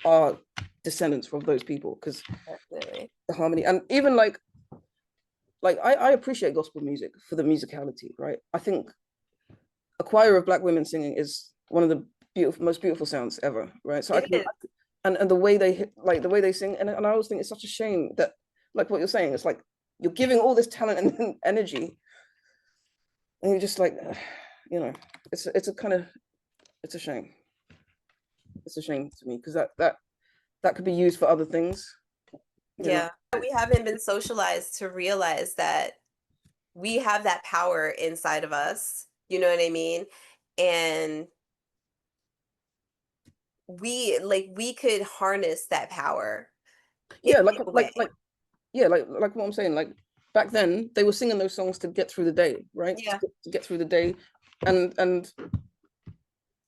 are descendants from those people because Definitely. the harmony and even like I appreciate gospel music for the musicality, right? I think a choir of black women singing is one of the most beautiful sounds ever, right? So I It can is. and the way they hit, like the way they sing, and I always think it's such a shame that like what you're saying, it's like you're giving all this talent and energy, and you're just like, it's a kind of it's a shame. It's a shame to me because that could be used for other things, you know. Yeah. We haven't been socialized to realize that we have that power inside of us. You know what I mean? And we could harness that power in Yeah, like a way. yeah, like what I'm saying, like back then they were singing those songs to get through the day, right? Yeah. To get through the day, and and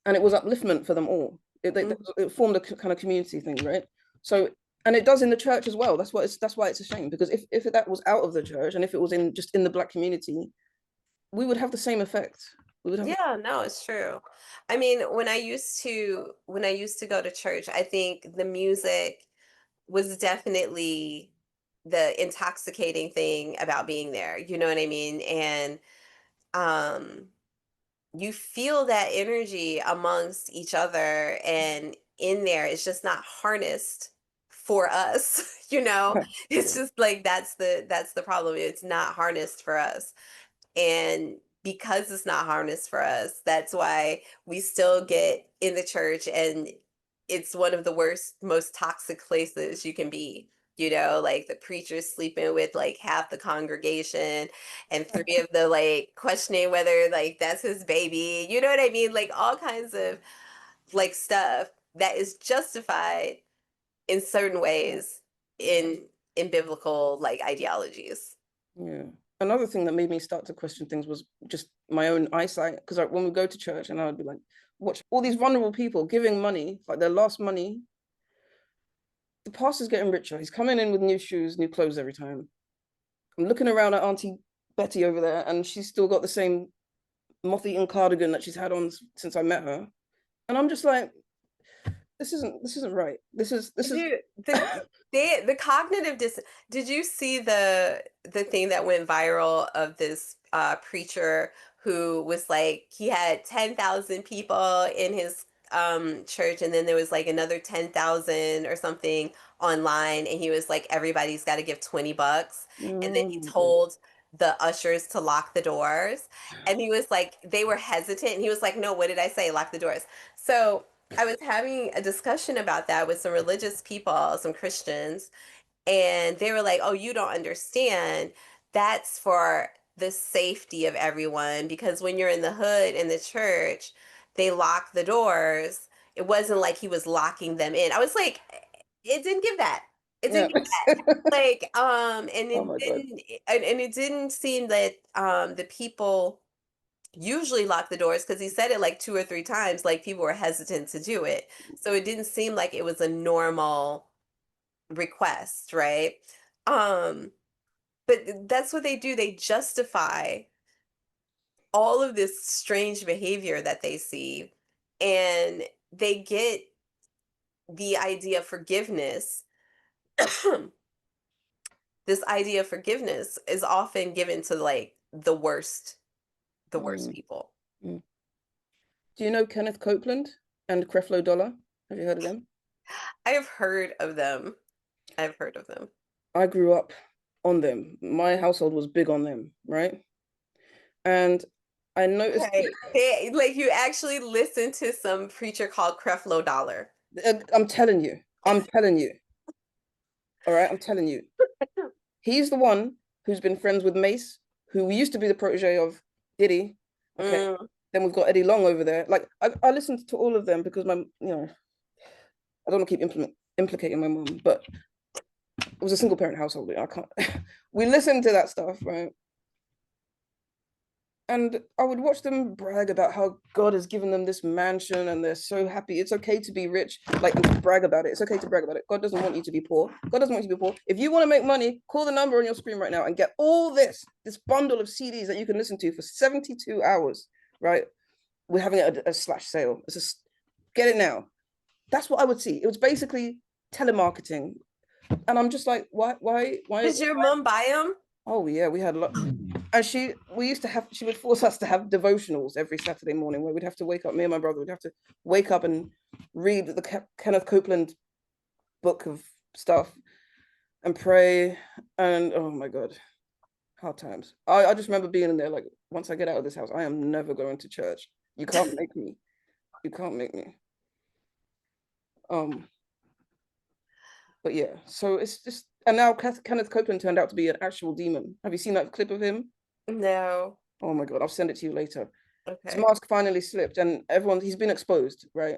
and it was upliftment for them all. Mhm. It formed a kind of community thing, right? So, and it does in the church as well. That's why it's a shame because if that was out of the church and if it was in just in the black community, we would have the same effect. We would have. Yeah, no, it's true. I mean, when I used to go to church, I think the music was definitely the intoxicating thing about being there. You know what I mean? And um you feel that energy amongst each other, and in there it's just not harnessed for us. It's Yeah, just like that's the problem. It's not harnessed for us. And because it's not harnessed for us, that's why we still get in the church, and it's one of the worst, most toxic places you can be. Like the preacher's sleeping with like half the congregation, and three of the like questioning whether like that's his baby. You know what I mean? Like all kinds of like stuff that is justified in certain ways in biblical like ideologies. yeah. Another thing that made me start to question things was just my own eyesight. Because like, when we go to church, and I would be like, watch all these vulnerable people giving money, like their last money. The pastor's getting richer. He's coming in with new shoes, new clothes every time. I'm looking around at Auntie Betty over there, and she's still got the same moth-eaten cardigan that she's had on since I met her. And I'm just like, this isn't right. This Did is you the cognitive dis did you see the thing that went viral of this preacher who was like he had 10,000 people in his church, and then there was like another 10,000 or something online, and he was like everybody's got to give $20, and then he oh my told the ushers to lock the doors, and he was like they were hesitant, and he was like, no, what did I say? Lock the doors. So I was having a discussion about that with some religious people, some Christians, and they were like, "Oh, you don't understand that's for the safety of everyone, because when you're in the hood in the church, they lock the doors. It wasn't like he was locking them in. I was like, it didn't give that. It Yeah. didn't give that. Like, and Oh it my God. didn't, and it didn't seem that the people usually lock the doors, because he said it like 2 or 3 times, like people were hesitant to do it. So it didn't seem like it was a normal request, right? Um, but that's what they do. They justify all of this strange behavior that they see, and they get the idea of forgiveness. This idea of forgiveness is often given to like the worst Mm, people. mm. Do you know Kenneth Copeland and Creflo Dollar? Have you heard of them? I have heard of them. I've heard of them. I grew up on them. My household was big on them, right? And I noticed, Okay. They like you actually listen to some preacher called Creflo Dollar. I'm telling you, all right, I'm telling you, he's the one who's been friends with Mace, who used to be the protege of Diddy. Okay, Mm, then we've got Eddie Long over there. Like I listened to all of them because I don't want to keep implicating my mom, but it was a single parent household. I can't. We listened to that stuff, right? And I would watch them brag about how God has given them this mansion and they're so happy. It's okay to be rich, like, and to brag about it. It's okay to brag about it. God doesn't want you to be poor. God doesn't want you to be poor. If you want to make money, call the number on your screen right now and get all this bundle of CDs that you can listen to for 72 hours, right? We're having a slash sale. It's just get it now. That's what I would see. It was basically telemarketing. And I'm just like, why? did your mom buy them? Oh yeah, we had a lot. And we used to have, she would force us to have devotionals every Saturday morning where we'd have to wake up, me and my brother would have to wake up and read the Kenneth Copeland book of stuff and pray. And oh my God, hard times. I just remember being in there like, once I get out of this house, I am never going to church. You can't make me. You can't make me. Um, but yeah, so it's just, and now Kenneth Copeland turned out to be an actual demon. Have you seen that clip of him? No. Oh my God, I'll send it to you later. His Okay. mask finally slipped and he's been exposed, right?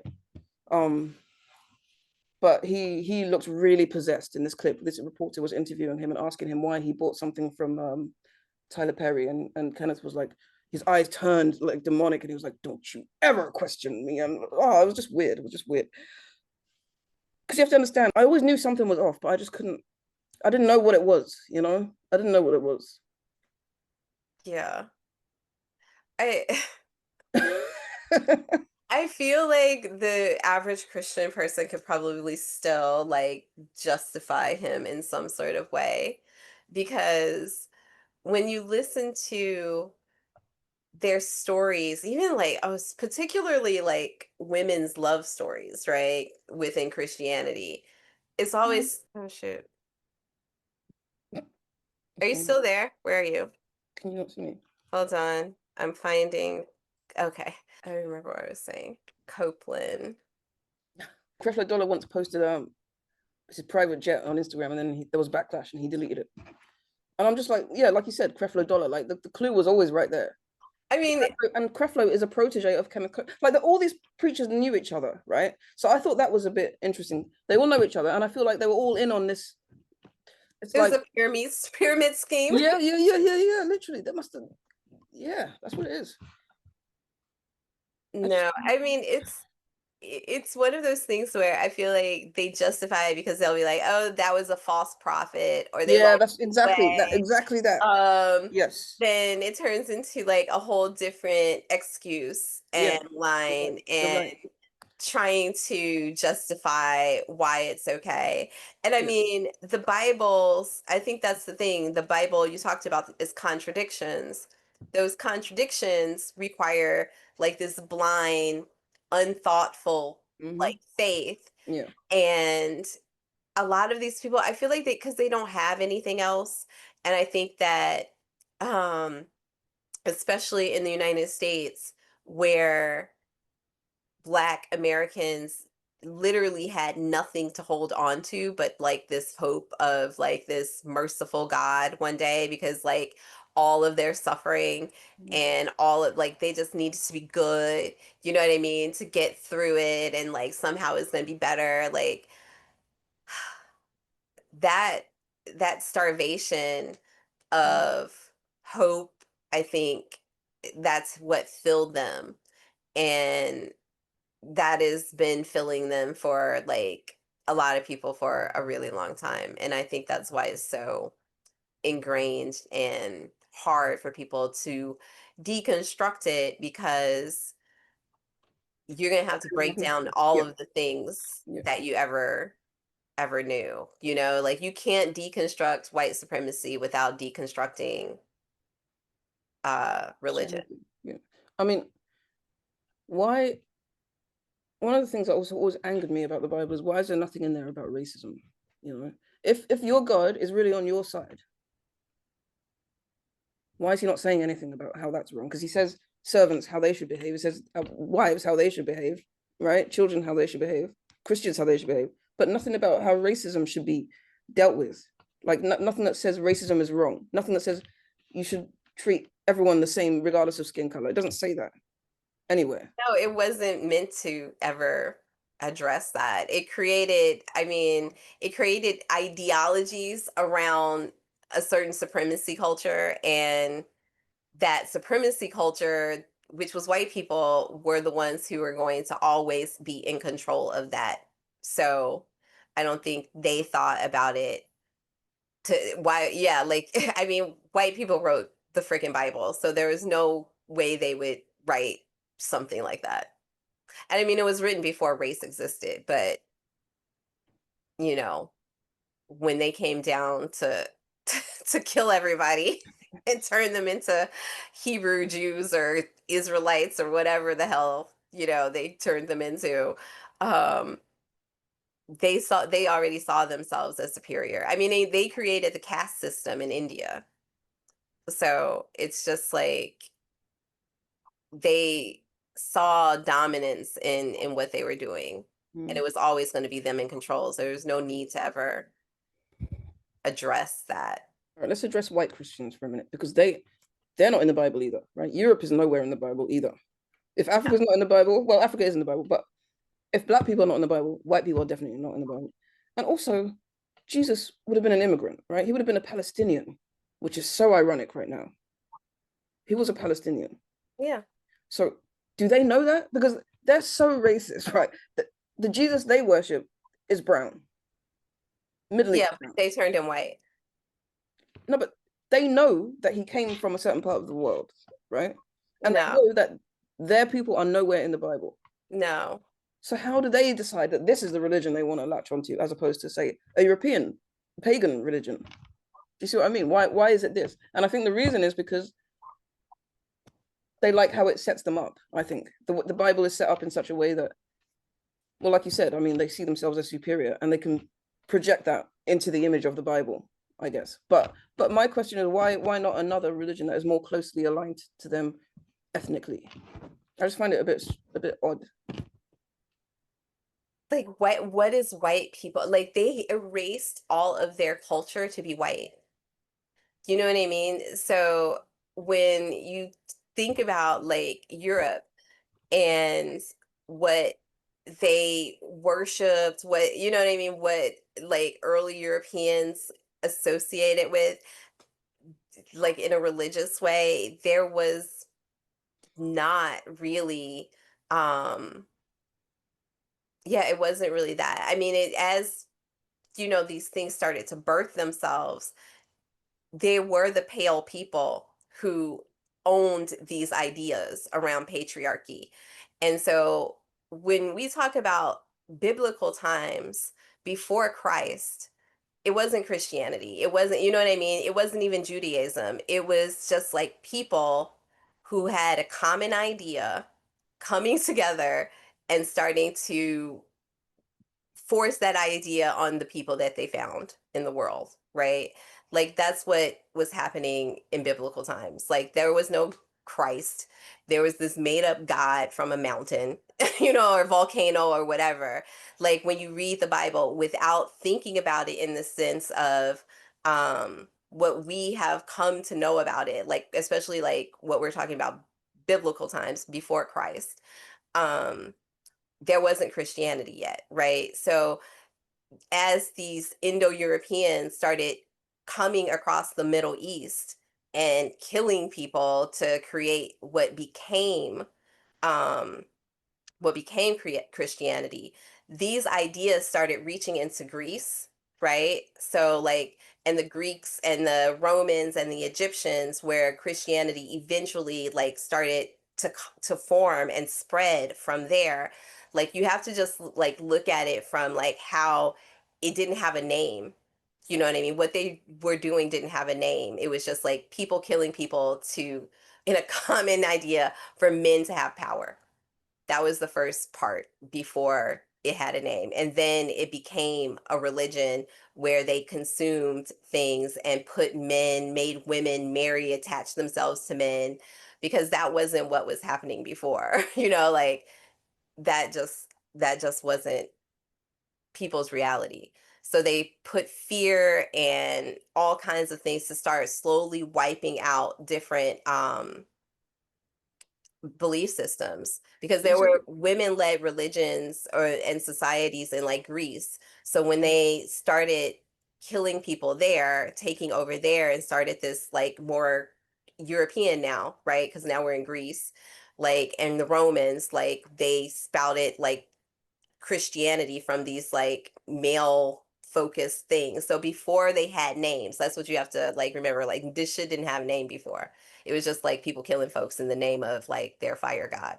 Um, but he looked really possessed in this clip. This reporter was interviewing him and asking him why he bought something from Tyler Perry, and Kenneth was like, his eyes turned like demonic, and he was like, "Don't you ever question me!" And oh, it was just weird. It was just weird because you have to understand. I always knew something was off, but I just couldn't. I didn't know what it was. I didn't know what it was. Yeah. I I feel like the average Christian person could probably still like justify him in some sort of way, because when you listen to their stories, even like I was particularly like women's love stories, right? Within Christianity, it's always, oh shoot. Are you Okay, still there? Where are you? can you not see me? Hold on. I'm finding, okay. I remember what I was saying. Copeland. Creflo Dollar once posted his private jet on Instagram, and then there was backlash, and he deleted it. And I'm just like, yeah, like you said, Creflo Dollar, like the clue was always right there. I mean, And Creflo is a protege of Kenneth. Like all these preachers knew each other, right? So I thought that was a bit interesting. They all know each other, and I feel like they were all in on this. It's it was like, a pyramid scheme. yeah. Literally, that must have. Yeah, that's what it is. I just, No, I mean it's one of those things where I feel like they justify it because they'll be like, "Oh, that was a false prophet," or they yeah, lost that's his way. exactly that. Um, Yes, then it turns into like a whole different excuse yeah, and you're right. line, You're and right. trying to justify why it's okay. And I Yeah. mean, the Bible's, I think that's the thing. The Bible you talked about is contradictions. Those contradictions require like this blind, unthoughtful Mm-hmm. like faith. Yeah. And a lot of these people, I feel like because they don't have anything else. And I think that um especially in the United States, where Black Americans literally had nothing to hold on to but like this hope of like this merciful God one day, because like all of their suffering and all of like they just needed to be good, you know what I mean, to get through it, and like somehow it's going to be better. Like that that starvation of hope, I think that's what filled them. And that has been filling them for like a lot of people for a really long time. And I think that's why it's so ingrained and hard for people to deconstruct it, because you're going to have to break down all Yeah, of the things yeah, that you ever knew. You know, like you can't deconstruct white supremacy without deconstructing religion. absolutely. Yeah. I mean, why? One of the things that also always angered me about the Bible is why is there nothing in there about racism? You know, if your God is really on your side, why is he not saying anything about how that's wrong? Because he says servants how they should behave. He says wives how they should behave, right? Children how they should behave, Christians how they should behave, but nothing about how racism should be dealt with. Like nothing that says racism is wrong. Nothing that says you should treat everyone the same regardless of skin color. It doesn't say that anywhere. No, it wasn't meant to ever address that. It created, I mean, it created ideologies around a certain supremacy culture, and that supremacy culture, which was white people, were the ones who were going to always be in control of that. So I don't think they thought about it to why, yeah, like, I mean, white people wrote the freaking Bible, so there was no way they would write something like that. And I mean, it was written before race existed, but you know, when they came down to to kill everybody and turn them into Hebrew Jews or Israelites or whatever the hell, you know, they turned them into, um, they already saw themselves as superior. I mean, they created the caste system in India. So it's just like they saw dominance in what they were doing, and Mm. it was always going to be them in control, so there's no need to ever address that. All right, let's address white Christians for a minute because they're not in the Bible either, right? Europe is nowhere in the Bible either. If Africa's not in the Bible, well, Africa is in the Bible, but if black people are not in the Bible, white people are definitely not in the Bible. And also, Jesus would have been an immigrant, right? He would have been a Palestinian, which is so ironic right now. He was a Palestinian. Yeah. So do they know that? Because they're so racist, right? The Jesus they worship is brown, Middle Yeah, East but brown. they turned him white. No, but they know that he came from a certain part of the world, right? And they No, know that their people are nowhere in the Bible. no. So how do they decide that this is the religion they want to latch onto, as opposed to say a European pagan religion? Do you see what I mean? Why is it this? And I think the reason is because they like how it sets them up. I think the Bible is set up in such a way that, well, like you said, I mean, they see themselves as superior and they can project that into the image of the Bible, I guess. But my question is why not another religion that is more closely aligned to them ethnically? I just find it a bit odd. Like what is white people? Like they erased all of their culture to be white. You know what I mean? So when you think about like Europe and what they worshipped, what, you know what I mean, what like early Europeans associated with, like in a religious way, there was not really, um yeah, it wasn't really that. I mean, it as you know, these things started to birth themselves, they were the pale people who owned these ideas around patriarchy. And so when we talk about biblical times before Christ, it wasn't Christianity. It wasn't, you know what I mean? It wasn't even Judaism. It was just like people who had a common idea coming together and starting to force that idea on the people that they found in the world, right? Like that's what was happening in biblical times. Like there was no Christ. There was this made up God from a mountain, you know, or volcano or whatever. Like when you read the Bible without thinking about it in the sense of what we have come to know about it, like especially like what we're talking about biblical times before Christ. Um, there wasn't Christianity yet, right? So as these Indo-Europeans started coming across the Middle East and killing people to create um, what became Christianity, these ideas started reaching into Greece, right? So like, and the Greeks and the Romans and the Egyptians, where Christianity eventually like started to form and spread from there. Like you have to just like look at it from like how it didn't have a name. You know what I mean? What they were doing didn't have a name. It was just like people killing people to, in a common idea for men to have power. That was the first part before it had a name. And then it became a religion where they consumed things and made women marry, attach themselves to men, because that wasn't what was happening before. You know, like that just wasn't people's reality. So they put fear and all kinds of things to start slowly wiping out different belief systems, because there were women-led religions and societies in like Greece. So when they started killing people there, taking over there, and started this like more European now, right? Because now we're in Greece, like, and the Romans, like they spouted like Christianity from these like male focused things. So before they had names, that's what you have to like remember. Like this shit didn't have a name before. It was just like people killing folks in the name of like their fire god.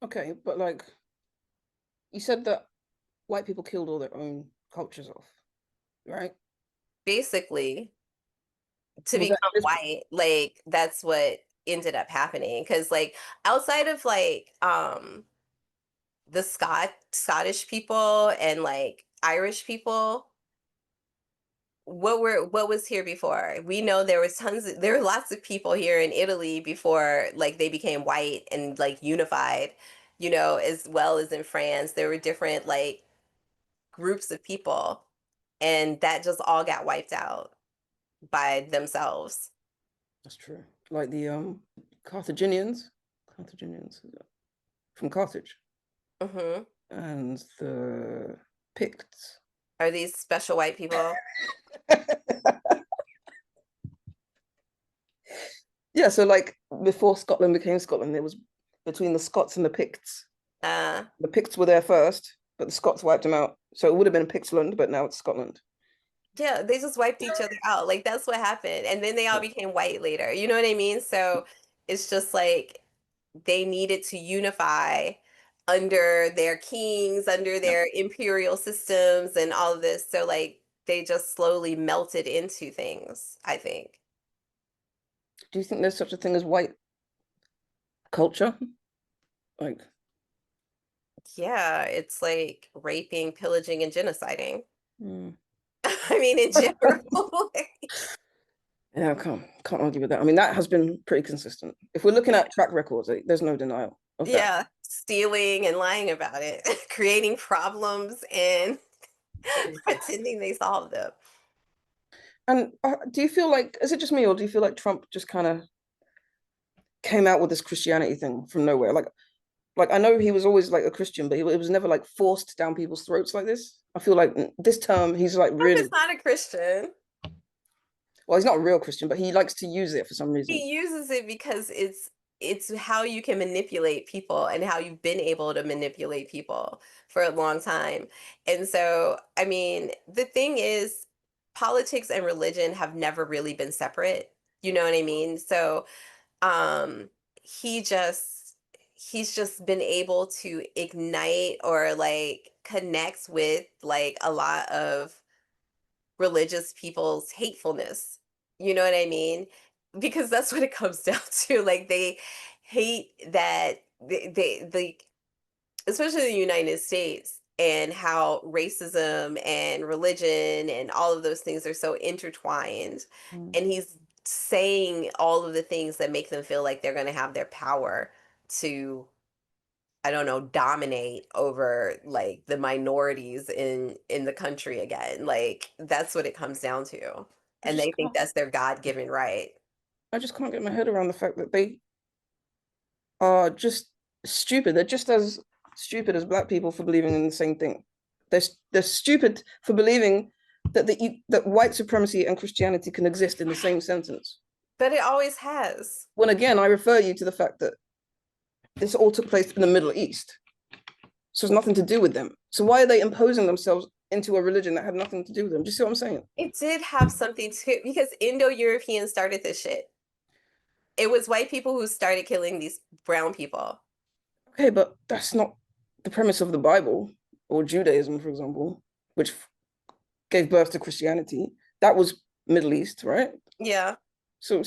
Okay, but like you said that white people killed all their own cultures off, right? Basically, to Was that become white, like that's what ended up happening. Cause like outside of like the Scottish people and like Irish people, what was here before? We know there were lots of people here in Italy before like they became white and like unified, you know, as well as in France. There were different like groups of people, and that just all got wiped out by themselves. That's true. Like the Carthaginians, Carthaginians from Carthage, Hmm. and the Picts. Are these special white people? Yeah, so like before Scotland became Scotland, it was between the Scots and the Picts. Uh, The Picts were there first, but the Scots wiped them out. So it would have been Pictland, but now it's Scotland. yeah, they just wiped each other out. Like that's what happened. And then they all Yeah. became white later. You know what I mean? So it's just like they needed to unify under their kings, under Yeah. their imperial systems and all of this. So like they just slowly melted into things, I think. Do you think there's such a thing as white culture? Like, Yeah, it's like raping, pillaging, and genociding. mm. I mean, in general. Yeah, I can't argue with that. I mean, that has been pretty consistent. If we're looking at track records, there's no denial of that. Yeah, stealing and lying about it, creating problems and pretending they solved them. And do you feel like, is it just me, or do you feel like Trump just kind of came out with this Christianity thing from nowhere? Like I know he was always like a Christian, but it was never like forced down people's throats like this. I feel like this term he's like Trump really is not a Christian. well, he's not a real Christian, but he likes to use it for some reason. He uses it because it's how you can manipulate people and how you've been able to manipulate people for a long time. And so, I mean, the thing is, politics and religion have never really been separate. You know what I mean? So, um, he just he's just been able to ignite or like connect with like a lot of religious people's hatefulness. You know what I mean? Because that's what it comes down to. Like they hate that they especially the United States, and how racism and religion and all of those things are so intertwined. Mm. And he's saying all of the things that make them feel like they're going to have their power to, I don't know, dominate over like the minorities in the country again. Like that's what it comes down to. I And just they think can't, that's their God-given right. I just can't get my head around the fact that they are just stupid. They're just as stupid as black people for believing in the same thing. They're stupid for believing that that white supremacy and Christianity can exist in the same sentence. But it always has. When again, I refer you to the fact that this all took place in the Middle East. So it's nothing to do with them. So why are they imposing themselves into a religion that had nothing to do with them? Do you see what I'm saying? It did have something to, because Indo-Europeans started this shit. It was white people who started killing these brown people. Okay, but that's not the premise of the Bible or Judaism, for example, which gave birth to Christianity. That was Middle East, right? Yeah. So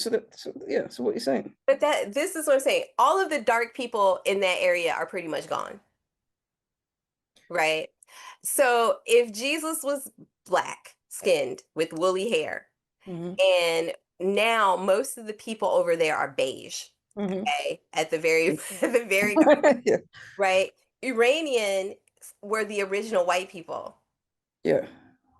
yeah. So what are you saying? But this is what I'm saying. All of the dark people in that area are pretty much gone. Right? So if Jesus was black skinned with woolly hair, Mm-hmm. and now most of the people over there are beige, Mm-hmm. okay, at the very at the very core, Yeah. right? Iranian were the original white people. Yeah.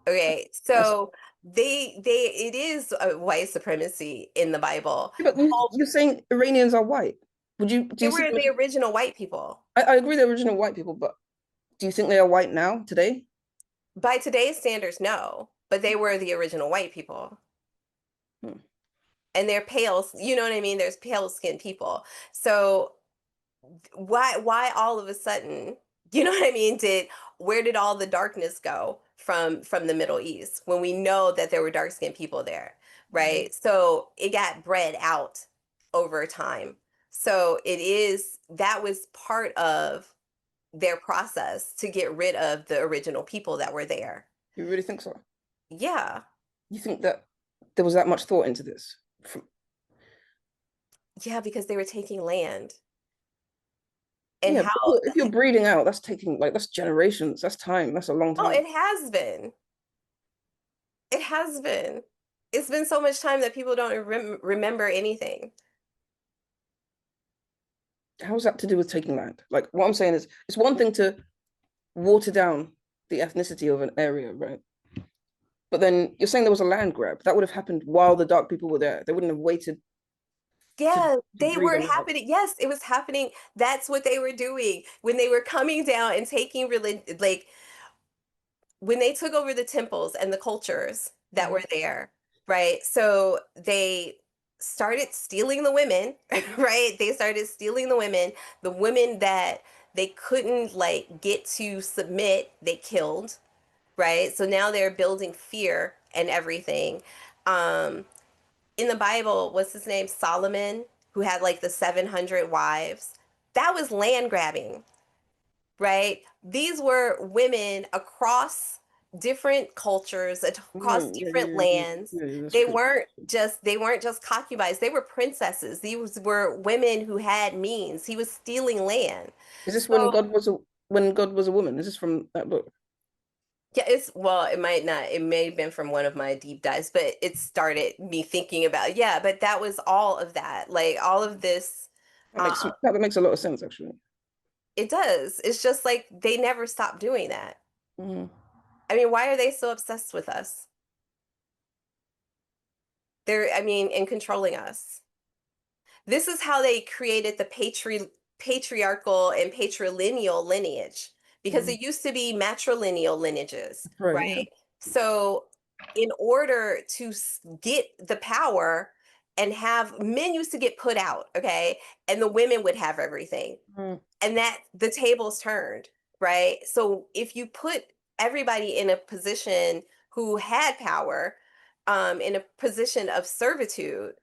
Okay, That's, so they it is a white supremacy in the Bible. yeah, but you're saying Iranians are white. Do They you see were them the as, original white people. I agree they're original white people, but do you think they are white now, today? By today's standards, no, but they were the original white people. Hmm. And they're pale, you know what I mean? There's pale skinned people. So why all of a sudden, you know what I mean, did where did all the darkness go from the Middle East when we know that there were dark skinned people there, Mhm. right? So it got bred out over time. So it is that was part of their process to get rid of the original people that were there. You really think so? Yeah. You think that there was that much thought into this? Yeah, because they were taking land. And Yeah, how, but if you're breeding out, that's taking like that's generations, that's time, that's a long oh, time. it has been. It has been. It's been so much time that people don't remember anything. How's that to do with taking land? Like what I'm saying is, it's one thing to water down the ethnicity of an area, right? But then you're saying there was a land grab that would have happened while the dark people were there. They wouldn't have waited to Yeah, to they breed were them out. happening. Yes, it was happening. That's what they were doing when they were coming down and taking religion, like when they took over the temples and the cultures that Mhm. were there, right? So they started stealing the women, right? They started stealing the women that they couldn't like get to submit, they killed, right? So now they're building fear and everything. Um, in the Bible, what's his name? Solomon, who had like the 700 wives. That was land grabbing, right? These were women across different cultures, across Mhm. Yeah, different yeah, yeah, lands. yeah, yeah, that's true. They weren't just concubines. They were princesses. These were women who had means. He was stealing land. Is this So when God was a woman? Is this from that book? yeah, it's well, it might not, it may have been from one of my deep dives, but it started me thinking about, yeah, but that was all of that. Like all of this, That makes a lot of sense actually. it does. It's just like they never stopped doing that. Mhm. I mean, why are they so obsessed with us? They're, I mean, in controlling us. This is how they created the patriarchal and patrilineal lineage because Mhm. it used to be matrilineal lineages, Right, yeah. right? So, in order to get the power and have men used to get put out, okay, and the women would have everything, Mhm. and that the tables turned, right? So, if you put everybody in a position who had power, in a position of servitude,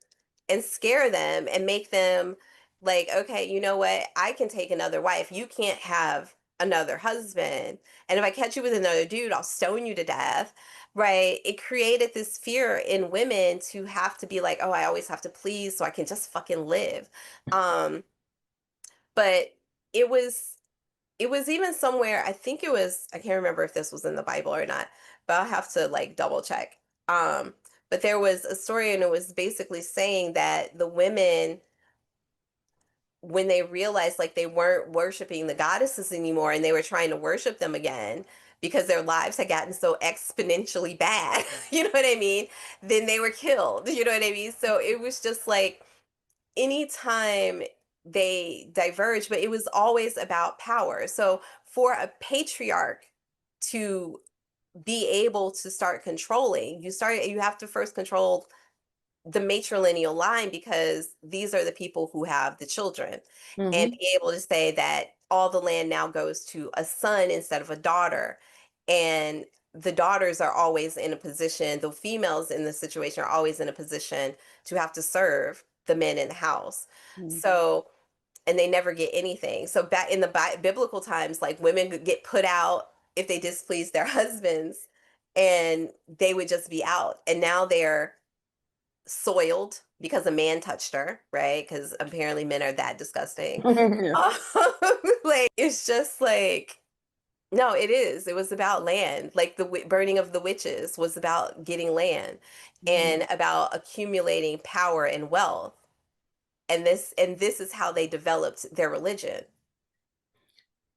and scare them and make them like, okay, you know what? I can take another wife. You can't have another husband. And if I catch you with another dude, I'll stone you to death. Right? It created this fear in women to have to be like, oh, I always have to please so I can just fucking live. Um, but it was it was even somewhere, I think it was, I can't remember if this was in the Bible or not, but I'll have to like double check. Um, But there was a story, and it was basically saying that the women, when they realized like they weren't worshiping the goddesses anymore and they were trying to worship them again because their lives had gotten so exponentially bad, you know what I mean? Then they were killed, you know what I mean? So it was just like anytime they diverged, but it was always about power. So for a patriarch to be able to start controlling, you have to first control the matrilineal line, because these are the people who have the children, and Hmm. be able to say that all the land now goes to a son instead of a daughter. And the daughters are always in a position, the females in the situation are always in a position to have to serve the men in the house. Hmm. So, and they never get anything. So back in the biblical times, like women could get put out if they displeased their husbands, and they would just be out. And now they're soiled because a man touched her, right? Because apparently men are that disgusting. Yeah. Um, like it's just like, no, it is. It was about land. Like the burning of the witches was about getting land Mhm. and about accumulating power and wealth. And this is how they developed their religion.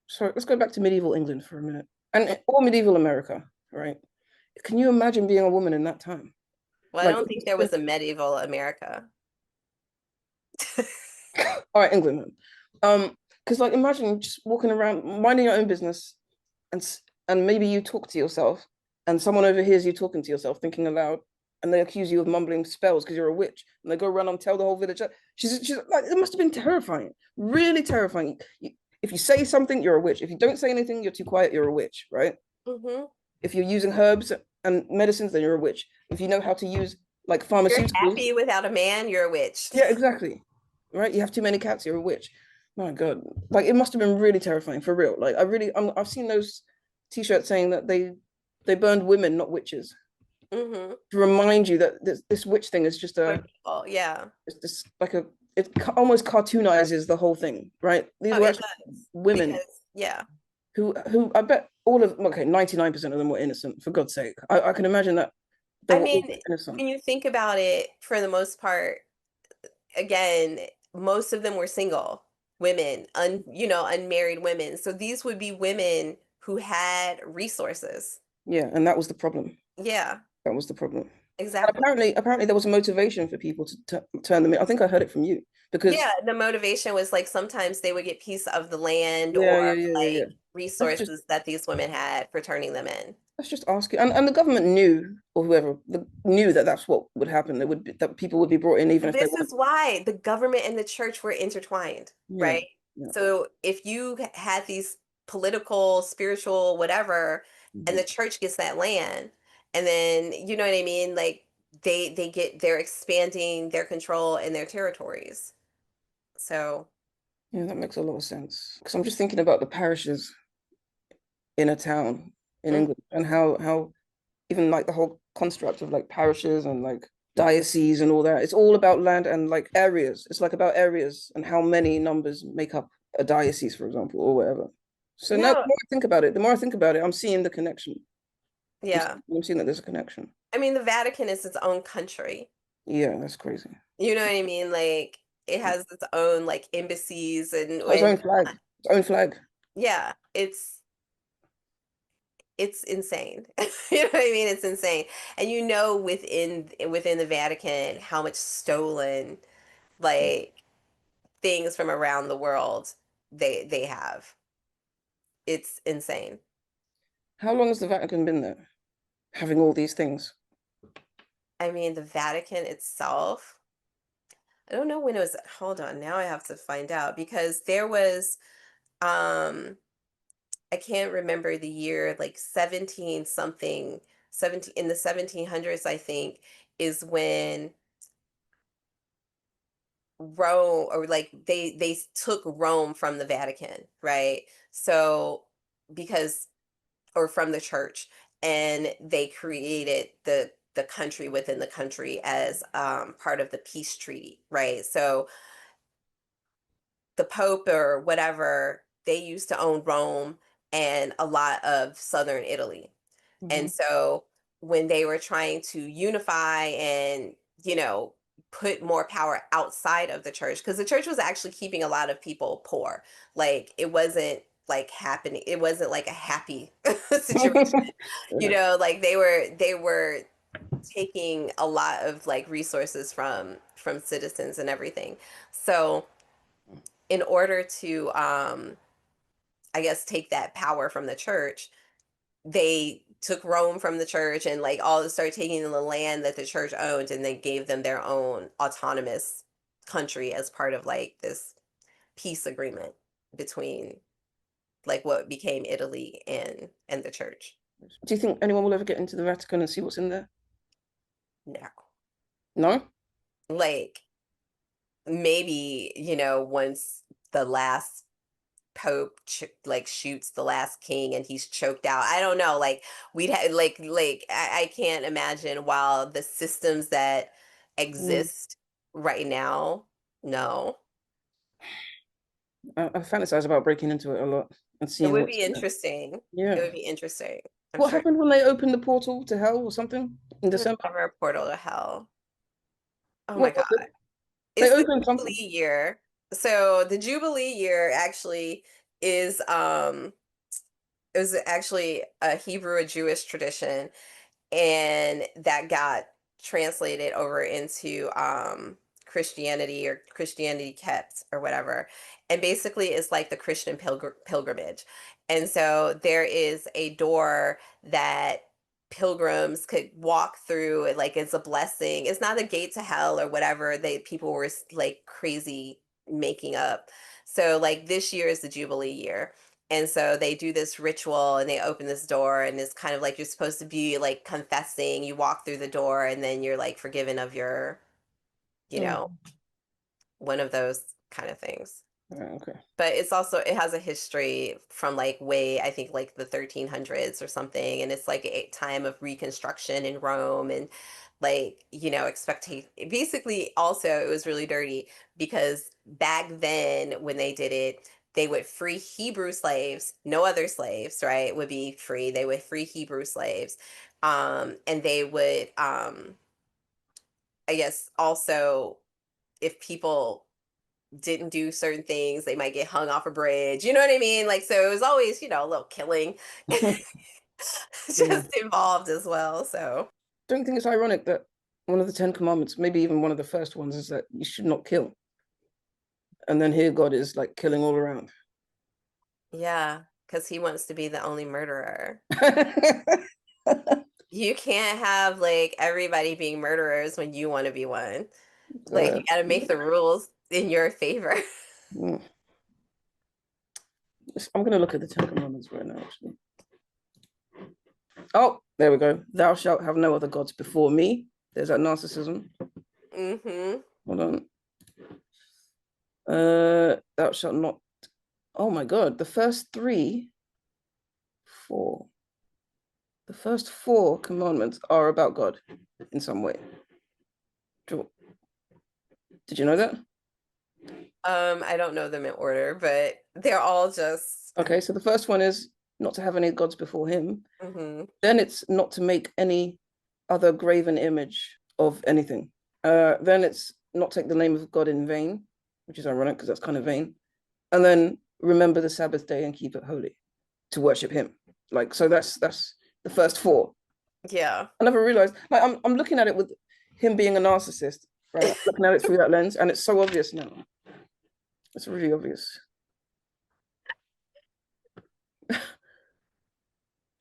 So let's go back to medieval England for a minute, and or medieval America, right? Can you imagine being a woman in that time? Well, I Like, don't think there was a medieval America. all right, England, then. Because like imagine just walking around minding your own business, and maybe you talk to yourself, and someone overhears you talking to yourself, thinking aloud, and they accuse you of mumbling spells because you're a witch, and they go around and tell the whole village. She's like, it must have been terrifying, really terrifying. If you say something, you're a witch. If you don't say anything, you're too quiet, you're a witch, right? Hmm. If you're using herbs and medicines, then you're a witch. If you know how to use like If you're pharmaceuticals, happy without a man, you're a witch. yeah, exactly. Right? You have too many cats, you're a witch. My God. Like it must have been really terrifying for real. Like I've seen those t-shirts saying that they burned women, not witches, Hmm. to remind you that this witch thing is just For a people, yeah. it's just like a it almost cartoonizes the whole thing, right? These Oh, were it actually does. women Because, yeah. who I bet all of okay, 99% of them were innocent, for God's sake. I can imagine that they I were all mean, innocent. when you think about it, for the most part, again, most of them were single women, unmarried women. So these would be women who had resources. Yeah, and that was the problem. Yeah, That was the problem. And exactly. apparently there was a motivation for people to turn them in. I think I heard it from you because Yeah, the motivation was like sometimes they would get piece of the land yeah, or yeah, yeah, yeah, yeah. like That's just resources that these women had for turning them in. that's just asking, and the government knew, or whoever knew that that's what would happen. There would be, that people would be brought in even if they This weren't. is why the government and the church were intertwined, Yeah, right? yeah. So if you had these political, spiritual, whatever, and Mhm. the church gets that land, and then you know what I mean, like they're expanding their control in their territories. So Yeah, that makes a lot of sense. Because I'm just thinking about the parishes in a town in mm, England and how even like the whole construct of like parishes and like dioceses and all that. It's all about land and like areas. It's like about areas and how many numbers make up a diocese, for example, or whatever. So now the no, more I think about it, the more I think about it, I'm seeing the connection. yeah. I'm seeing that there's a connection. I mean, the Vatican is its own country. Yeah, that's crazy. You know what I mean? Like it has its own like embassies Oh, its own and flag. Its own flag. yeah, it's insane. You know what I mean? It's insane. And you know within the Vatican how much stolen like things from around the world they have. It's insane. How long has the Vatican been there? Having all these things. I mean, the Vatican itself, I don't know when it was. Hold on, now I have to find out because there was um I can't remember the year, like 17 something, 17 in the 1700s, I think, is when Rome, or like they took Rome from the Vatican, right? So because, or from the church, and they created the country within the country as part of the peace treaty, right? So the Pope or whatever, they used to own Rome and a lot of southern Italy. And Hmm. so when they were trying to unify and, put more power outside of the church, because the church was actually keeping a lot of people poor. Like it wasn't like happening, it wasn't like a happy situation. Like they were taking a lot of like resources from citizens and everything. So in order to I guess take that power from the church, they took Rome from the church and like all started taking the land that the church owned, and they gave them their own autonomous country as part of like this peace agreement between like what became Italy and the church. Do you think anyone will ever get into the Vatican and see what's in there? No. No? Like maybe, once the last pope like shoots the last king and he's choked out. I don't know. Like we'd have like I can't imagine while the systems that Mm. exist right now. No. I fantasize about breaking into it a lot and It seeing would what's be there. interesting. It Yeah. would be interesting. I'm What sure. happened when they opened the portal to hell or something in There's December? never a portal to hell. Oh my What God. was it? They It's the opened something. Jubilee year. So the Jubilee year actually is it was actually a Hebrew, a Jewish tradition, and that got translated over into Christianity, or Christianity kept or whatever. And basically it's like the Christian pilgrimage. And so there is a door that pilgrims could walk through, like it's a blessing. It's not a gate to hell or whatever they people were like crazy making up. So like this year is the Jubilee year. And so they do this ritual and they open this door, and it's kind of like you're supposed to be like confessing. You walk through the door and then you're like forgiven of your, you Mm. know, one of those kind of things. Okay. But it has a history from like way, I think like the 1300s or something. And it's like a time of reconstruction in Rome, and like, expectation. Basically, also, it was really dirty because back then when they did it, they would free Hebrew slaves, no other slaves, right, would be free. They would free Hebrew slaves. And they would, I guess also, if people didn't do certain things, they might get hung off a bridge. You know what I mean? Like, so it was always, a little killing Yeah. just involved as well. So, Don't you think it's ironic that one of the Ten Commandments, maybe even one of the first ones, is that you should not kill? And then here God is like killing all around. yeah, because he wants to be the only murderer. You can't have like everybody being murderers when you want to be one. Like, you got to make the rules in your favor. Mm. I'm gonna look at the Ten Commandments right now, actually. Oh, there we go. Thou shalt have no other gods before me. There's that narcissism. Mm-hmm. Hold on. Thou shalt not. Oh my God. Four. The first four commandments are about God in some way. Did you know that? I don't know them in order, but they're all just. Okay, so the first one is not to have any gods before him. Mm-hmm. Then it's not to make any other graven image of anything. Then it's not take the name of God in vain, which is ironic because that's kind of vain. And then remember the Sabbath day and keep it holy to worship him. Like, so that's the first four. Yeah. I never realized, like, I'm looking at it with him being a narcissist, right? Looking at it through that lens, and it's so obvious now. It's really obvious.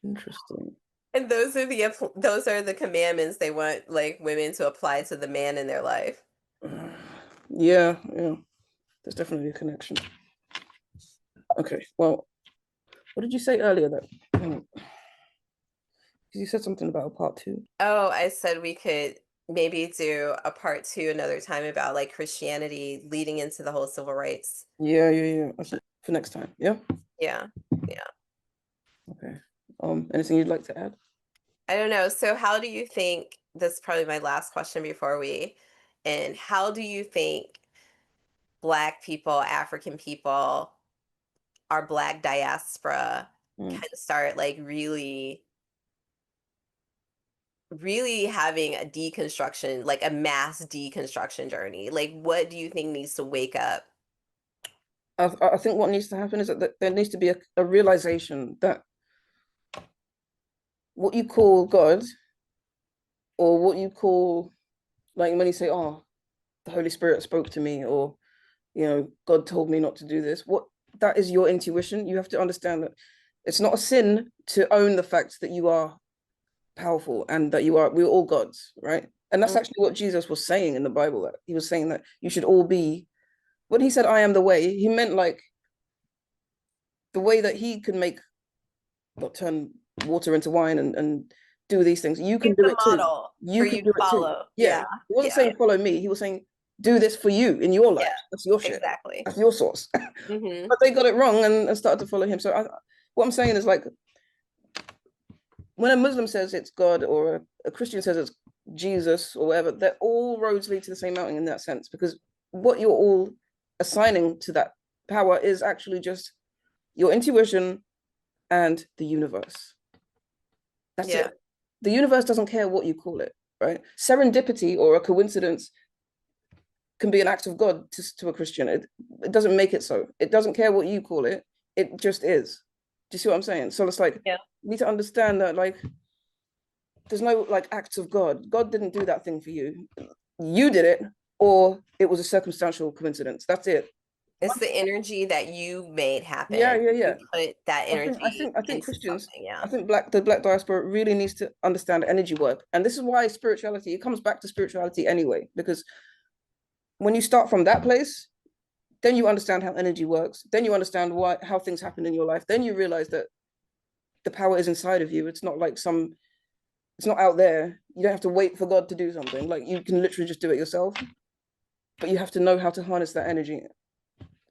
Interesting. And those are the commandments they want like women to apply to the man in their life. Yeah, yeah. There's definitely a connection. Okay, well, what did you say earlier that you said something about a part two? Oh, I said we could maybe do a part two another time about like Christianity leading into the whole civil rights. Yeah, yeah, yeah. That's for next time. Yeah. Yeah. Yeah. Okay. Anything you'd like to add? I don't know. So how do you think, this is probably my last question before we, and how do you think Black people, African people, our Black diaspora Mm. can start like really really having a deconstruction, like a mass deconstruction journey. Like, what do you think needs to wake up? I think what needs to happen is that there needs to be a realization that what you call God, or what you call, like when you say, oh, the Holy Spirit spoke to me, or, you know, God told me not to do this, what, that is your intuition. You have to understand that it's not a sin to own the fact that you are powerful and that we're all gods, right? And that's actually what Jesus was saying in the Bible, that he was saying that you should all be, when he said, I am the way, he meant like the way that he can make, turn water into wine and do these things. You can He's do the it too. model for You can you to do it too. follow. Yeah. Yeah. He wasn't Yeah. saying follow me. He was saying do this for you in your life. Yeah. That's your shit. Exactly. That's your source. Mm-hmm. But they got it wrong and started to follow him. So what I'm saying is, like, when a Muslim says it's God, or a Christian says it's Jesus or whatever, that all roads lead to the same mountain in that sense, because what you're all assigning to that power is actually just your intuition and the universe. That's it. The universe doesn't care what you call it, right? Serendipity or a coincidence can be an act of God to a Christian. It doesn't make it so. It doesn't care what you call it. It just is. Do you see what I'm saying? So it's like, you need to understand that, like, there's no like acts of God. God didn't do that thing for you. You did it, or it was a circumstantial coincidence. That's it. It's the energy that you made happen. Yeah. You put that energy I think into Christians, something. Yeah. I think the black diaspora really needs to understand energy work. And this is why spirituality, it comes back to spirituality anyway, because when you start from that place, then you understand how energy works. Then you understand how things happen in your life. Then you realize that the power is inside of you. It's not like it's not out there. You don't have to wait for God to do something. Like, you can literally just do it yourself. But you have to know how to harness that energy.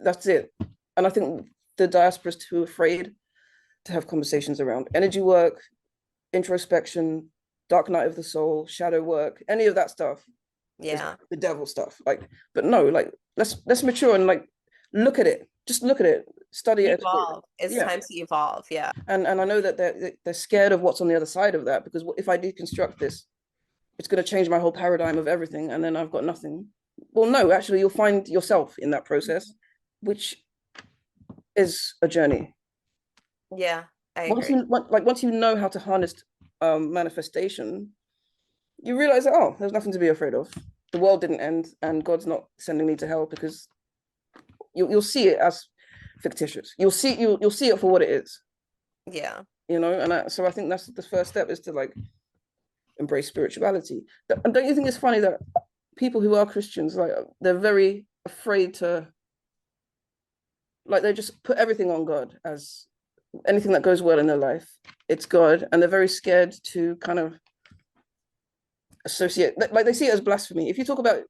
That's it. And I think the diaspora is too afraid to have conversations around energy work, introspection, dark night of the soul, shadow work, any of that stuff. Yeah. The devil stuff. Like, but no, like, let's mature and like look at it. Just look at it. Study it. Evolve. It's time to evolve. Yeah. And I know that they're scared of what's on the other side of that, because if I deconstruct this, it's going to change my whole paradigm of everything, and then I've got nothing. Well, no, actually, you'll find yourself in that process, which is a journey. Yeah, I agree. Once you know how to harness manifestation, you realize that, oh, there's nothing to be afraid of. The world didn't end, and God's not sending me to hell, because you'll see it as fictitious. You'll see it for what it is. Yeah. You know, and so I think that's the first step, is to like embrace spirituality. And don't you think it's funny that people who are Christians, like, they're very afraid to, like, they just put everything on God, as anything that goes well in their life, it's God, and they're very scared to kind of associate, like, they see it as blasphemy. If you talk about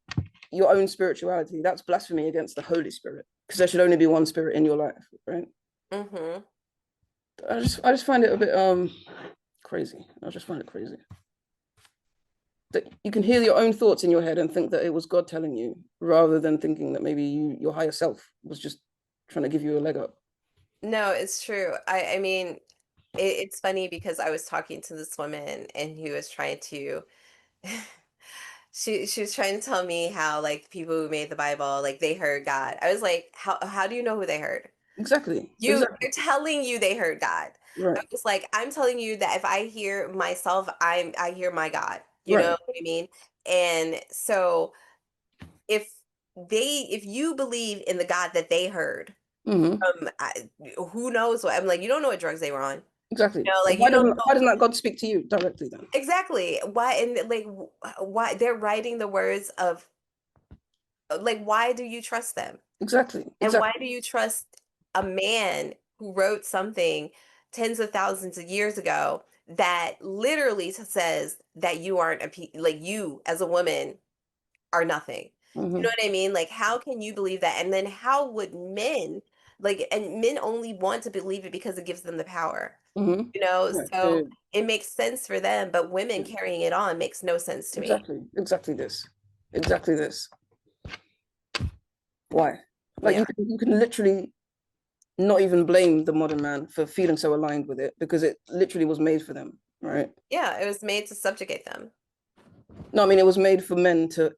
your own spirituality, that's blasphemy against the Holy Spirit, because there should only be one spirit in your life, right? Mm-hmm. I just find it a bit crazy. I just find it crazy that you can hear your own thoughts in your head and think that it was God telling you, rather than thinking that maybe your higher self was just trying to give you a leg up. No, it's true. I mean, it's funny because I was talking to this woman and he was trying to she was trying to tell me how, like, people who made the Bible, like, they heard God. I was like, how do you know who they heard? Exactly. They're telling you they heard God. Right. I'm just like, I'm telling you that if I hear myself, I hear my God. You Right. know what I mean? And so if if you believe in the God that they heard, Mm-hmm. who knows what, I'm like, you don't know what drugs they were on. Exactly. You know, like, Why you don't doesn't know that God speak to you directly then? exactly why, and like, why they're writing the words of, like, why do you trust them? Exactly. And why Exactly. do you trust a man who wrote something tens of thousands of years ago that literally says that you aren't like, you as a woman are nothing? You Mm-hmm. know what I mean? Like, how can you believe that? And then how would men, like, and men only want to believe it because it gives them the power, Mm-hmm. you know? Yeah. So it makes sense for them, but women Yeah. carrying it on makes no sense to me. Exactly this. Exactly this. Why? Like, Yeah. you can literally not even blame the modern man for feeling so aligned with it, because it literally was made for them. right? Yeah, it was made to subjugate them. No, I mean it was made for men to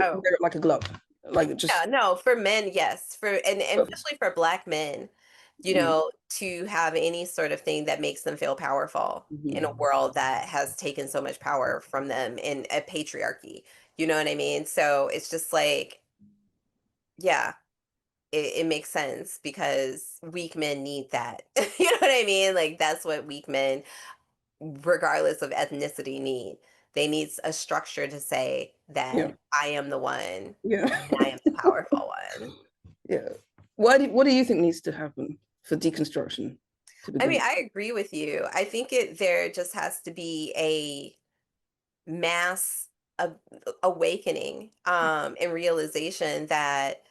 Oh. wear it like a glove, like it Yeah, just. no, for men, yes. For and especially for black men, Mm, to have any sort of thing that makes them feel powerful in a mhm. world that has taken so much power from them in a patriarchy. You know what I mean? So it's just like, yeah, it makes sense because weak men need that. You know what I mean? Like that's what weak men, regardless of ethnicity, need. They need a structure to say Yeah, that I am the one yeah, and I am the powerful one. yeah. What do you think needs to happen for deconstruction to I mean, begin? I agree with you. I think there just has to be a mass a- awakening and realization that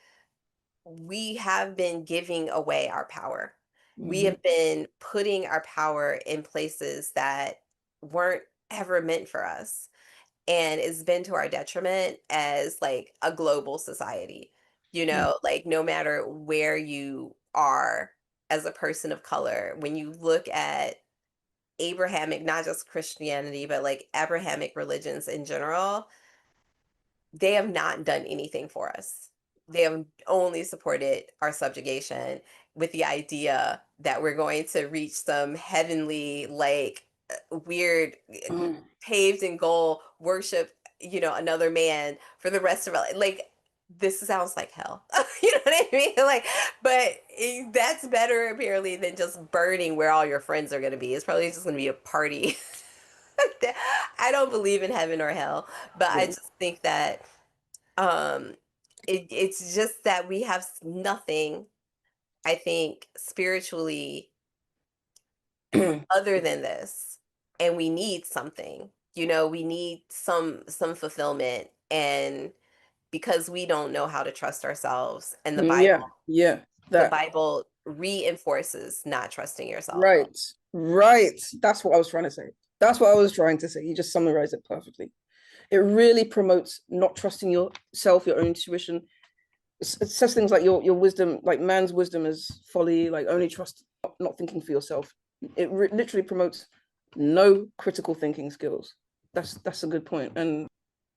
we have been giving away our power. We Hmm. have been putting our power in places that weren't ever meant for us. And it's been to our detriment as like a global society. Yeah. Like no matter where you are as a person of color, when you look at Abrahamic, not just Christianity, but like Abrahamic religions in general, they have not done anything for us. They have only supported our subjugation with the idea that we're going to reach some heavenly, like weird, Mhm. paved in gold worship, another man for the rest of our life. Like, this sounds like hell. You know what I mean? Like, but that's better apparently than just burning where all your friends are going to be. It's probably just going to be a party. I don't believe in heaven or hell, but I Yeah. just think that um it's just that we have nothing, I think, spiritually other than this, and we need something. We need some fulfillment, and because we don't know how to trust ourselves, and the Yeah, Bible yeah. the That Bible reinforces not trusting yourself. right, right. That's what I was trying to say. That's what I was trying to say. You just summarized it perfectly. It really promotes not trusting yourself, your own intuition. It says things like your wisdom, like man's wisdom is folly, like only trust, not thinking for yourself. It literally promotes no critical thinking skills. That's a good point. And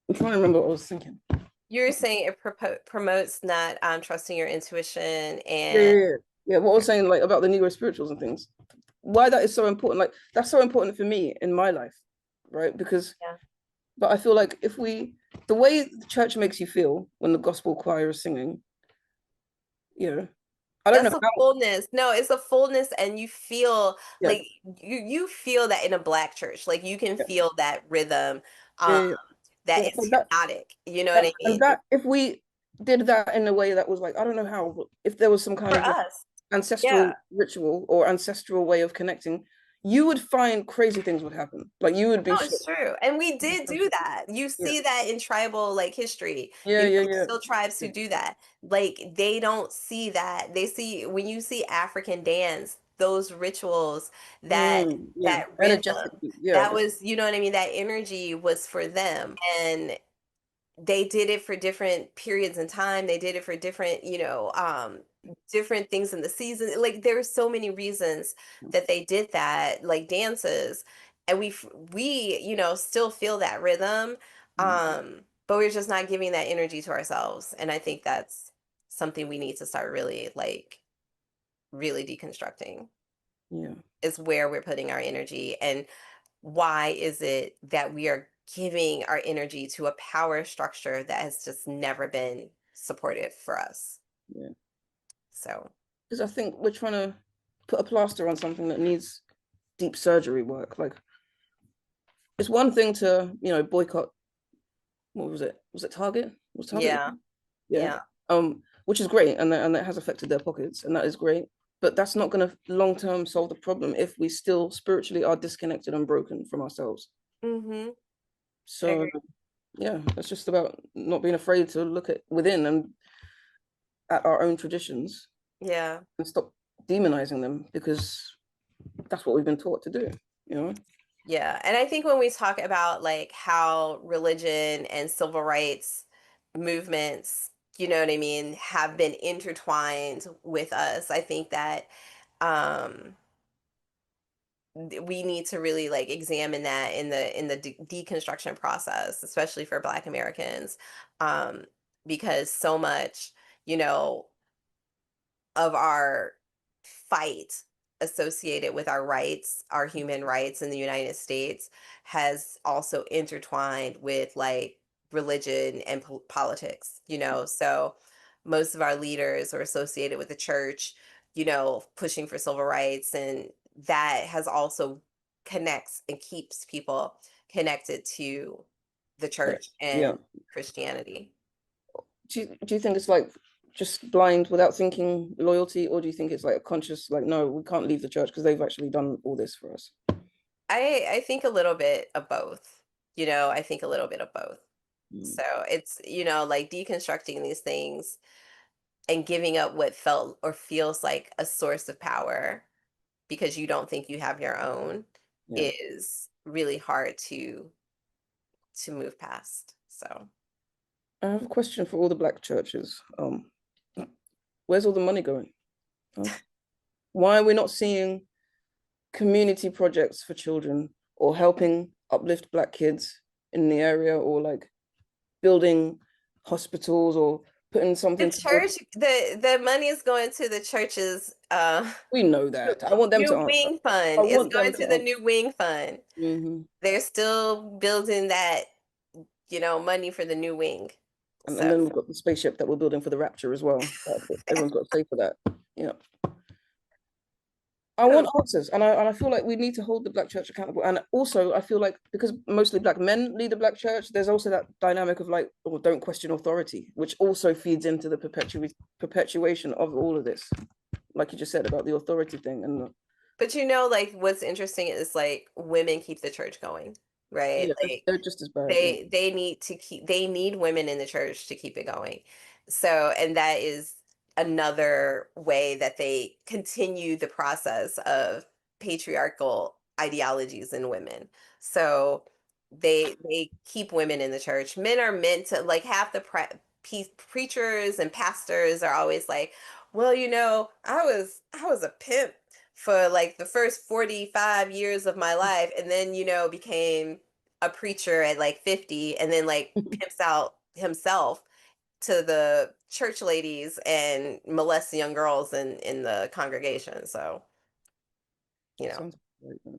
I'm trying to remember what I was thinking. You're saying it promotes not trusting your intuition Yeah, and yeah, yeah. Yeah, what I was saying like about the Negro spirituals and things. Why that is so important. Like that's so important for me in my life, right? Because yeah. but I feel like if we the way the church makes you feel when the gospel choir is singing, you know, I don't know That's a how. fullness. No, it's a fullness, and you feel Yeah, like you feel that in a black church. Like you can yeah, feel that rhythm, yeah, um, yeah. that Yeah, is but that hypnotic. You know what that I and mean? that if we did that in a way that was like I don't know how, but if there was some kind For of like us, yeah. ancestral ritual or ancestral way of connecting, you would find crazy things would happen. Like you would be No, shocked. it's true. And we did do that. You Yeah, see that in tribal like history. yeah, yeah, There's yeah. still tribes who Yeah. do that. Like they don't see that. They see when you see African dance, those rituals, Yeah, that rhythm, energetically. Yeah, that was, you know what I mean? That energy was for them. And they did it for different periods in time. They did it for different, different things in the season. Like there were so many reasons that they did that, like dances, and we still feel that rhythm, but we're just not giving that energy to ourselves. And I think that's something we need to start really like really deconstructing. yeah, Is where we're putting our energy, and why is it that we are giving our energy to a power structure that has just never been supportive for us? yeah. So, Because I think we're trying to put a plaster on something that needs deep surgery work. Like it's one thing to boycott. What was it? Was it Target? Was Target? yeah, Yeah. yeah. Which is great, and that has affected their pockets, and that is great. But that's not going to long term solve the problem if we still spiritually are disconnected and broken from ourselves. Mm-hmm. I So agree. yeah, it's just about not being afraid to look at within and at our own traditions Yeah. and stop demonizing them because that's what we've been taught to do. You know. Yeah. And I think when we talk about like how religion and civil rights movements, you know what I mean, have been intertwined with us, I think that um we need to really like examine that in the deconstruction process, especially for Black Americans, um, because so much, you know, of our fight associated with our rights, our human rights in the United States, has also intertwined with like religion and politics, you know. So most of our leaders are associated with the church, you know, pushing for civil rights, and that has also connects and keeps people connected to the church Yeah. and Christianity. Do you think it's like just blind without thinking loyalty, or do you think it's like a conscious, like, no, we can't leave the church because they've actually done all this for us? I think a little bit of both. You know, I think a little bit of both. Mm, So it's, you know, like deconstructing these things and giving up what felt or feels like a source of power because you don't think you have your own yeah. is really hard to move past. So I have a question for all the Black churches. Where's all the money going? Huh? Why are we not seeing community projects for children, or helping uplift Black kids in the area, or like building hospitals, or putting the something towards? church, the money is going to the church's We know that. I want them to new answer. wing I fund. It's want them going to to the answer. new wing fund. Hmm. They're still building that, you know, money for the new wing. And So then we've got the spaceship that we're building for the rapture as well. Everyone's got to pay for that. Yeah. I want answers, and I feel like we need to hold the Black church accountable. And also, I feel like because mostly Black men lead the Black church, there's also that dynamic of like, or don't question authority, which also feeds into the perpetuation of all of this. Like you just said about the authority thing, and but you know, like what's interesting is like women keep the church going, right? yeah, Like they're just as bad. Yeah, they need to keep they need women in the church to keep it going. So, and that is another way that they continue the process of patriarchal ideologies in women. So they keep women in the church. Men are meant to like half the preachers and pastors are always like, well, you know, I was a pimp for like the first 45 years of my life and then, you know, became a preacher at like 50 and then like pimps out himself to the church ladies and molests young girls in the congregation. So, you know. sounds right.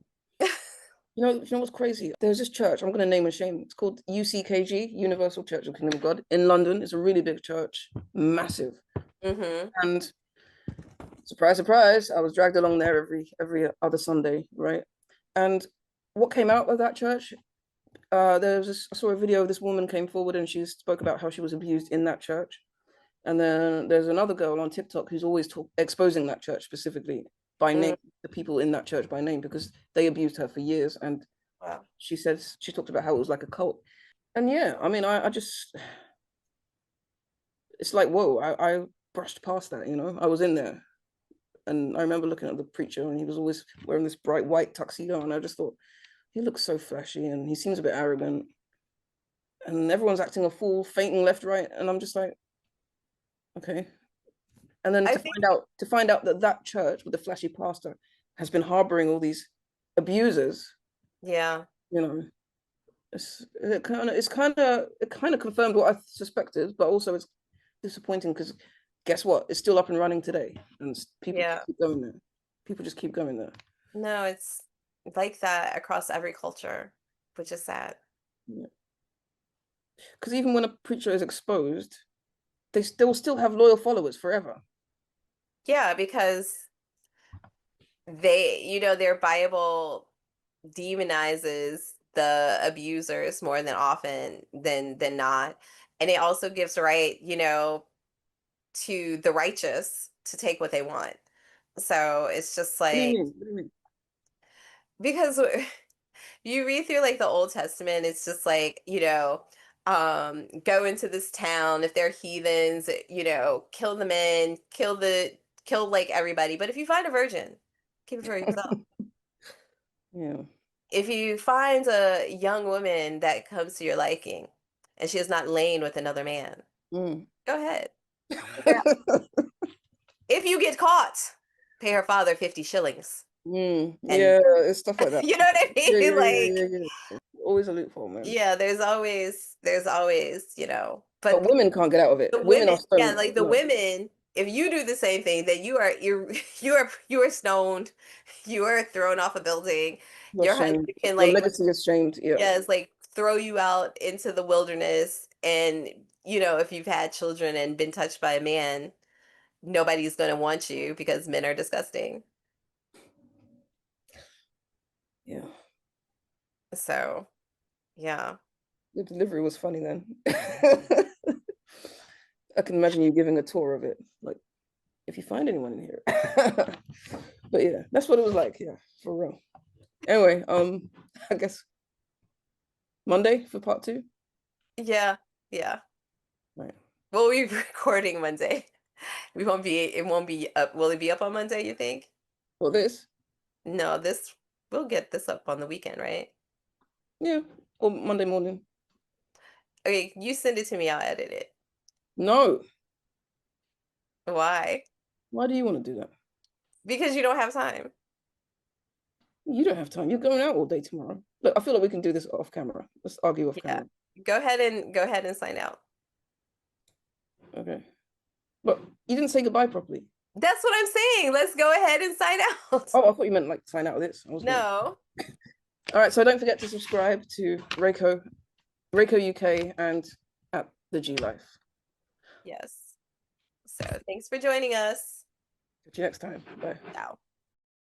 You know what's crazy? There's this church, I'm going to name and shame. It's called UCKG, Universal Church of Kingdom of God, in London. It's a really big church, massive. Mm-hmm. And surprise, surprise, I was dragged along there every other Sunday, right? And what came out of that church? I saw a video of this woman came forward and she spoke about how she was abused in that church. And then there's another girl on TikTok who's always exposing that church specifically by Mm, name, the people in that church by name, because they abused her for years. And wow. she talked about how it was like a cult. And yeah, I mean, I just, it's like, whoa, I brushed past that, I was in there. And I remember looking at the preacher and he was always wearing this bright white tuxedo. And I just thought, he looks so flashy and he seems a bit arrogant. And everyone's acting a fool, fainting left, right. And I'm just like, okay. And then I to think, find out that that church with the flashy pastor has been harboring all these abusers, yeah. you know, it kind of confirmed what I suspected, but also it's disappointing because guess what? It's still up and running today, and people Yeah. just keep going there. People just keep going there. No, it's like that across every culture, which is sad. Yeah. Because even when a preacher is exposed, they will still have loyal followers forever. Yeah, because they, you know, their Bible demonizes the abusers more than often than not. And it also gives right, you know, to the righteous to take what they want. So it's just What do you like mean? What do you mean? because you read through like the Old Testament, it's just like, you know, go into this town if they're heathens, you know, kill the men, kill like everybody. But if you find a virgin, keep it for yourself. Yeah. If you find a young woman that comes to your liking and she is not laying with another man, Mm. go ahead. Take her out. If you get caught, pay her father 50 shillings. And Yeah, it's stuff like that. you know what I Yeah, mean? yeah, yeah, Like, yeah, yeah. Always a loophole, man. yeah, there's always, But but women can't get out of it. the Women women, are yeah, stoned. like the No, women, if you do the same thing, then you are stoned, you are thrown off a building. you're Your husband shamed. can Your like, legacy is shamed. Yeah. yeah, it's like throw you out into the wilderness, and if you've had children and been touched by a man, nobody's gonna want you because men are disgusting. Yeah. So, yeah. The delivery was funny then. I can imagine you giving a tour of it. Like, if you find anyone in here. But yeah, that's what it was like. Yeah, for real. Anyway, I guess Monday for part two. Yeah, yeah. Right. We'll be recording Monday. It won't be up. Will it be up on Monday, you think? Well, this. No, we'll get this up on the weekend, right? Yeah. Or Monday morning. Okay, you send it to me, I'll edit it. No. Why? Why do you want to do that? Because you don't have time. You don't have time. You're going out all day tomorrow. Look, I feel like we can do this off camera. Let's argue off Yeah. camera. Go ahead and sign out. Okay. But you didn't say goodbye properly. That's what I'm saying. Let's go ahead and sign out. Oh, I thought you meant like sign out of this. I was going. No. All right. So don't forget to subscribe to Reiko UK, and at the G Life. Yes. So thanks for joining us. See you next time. Bye. Ciao.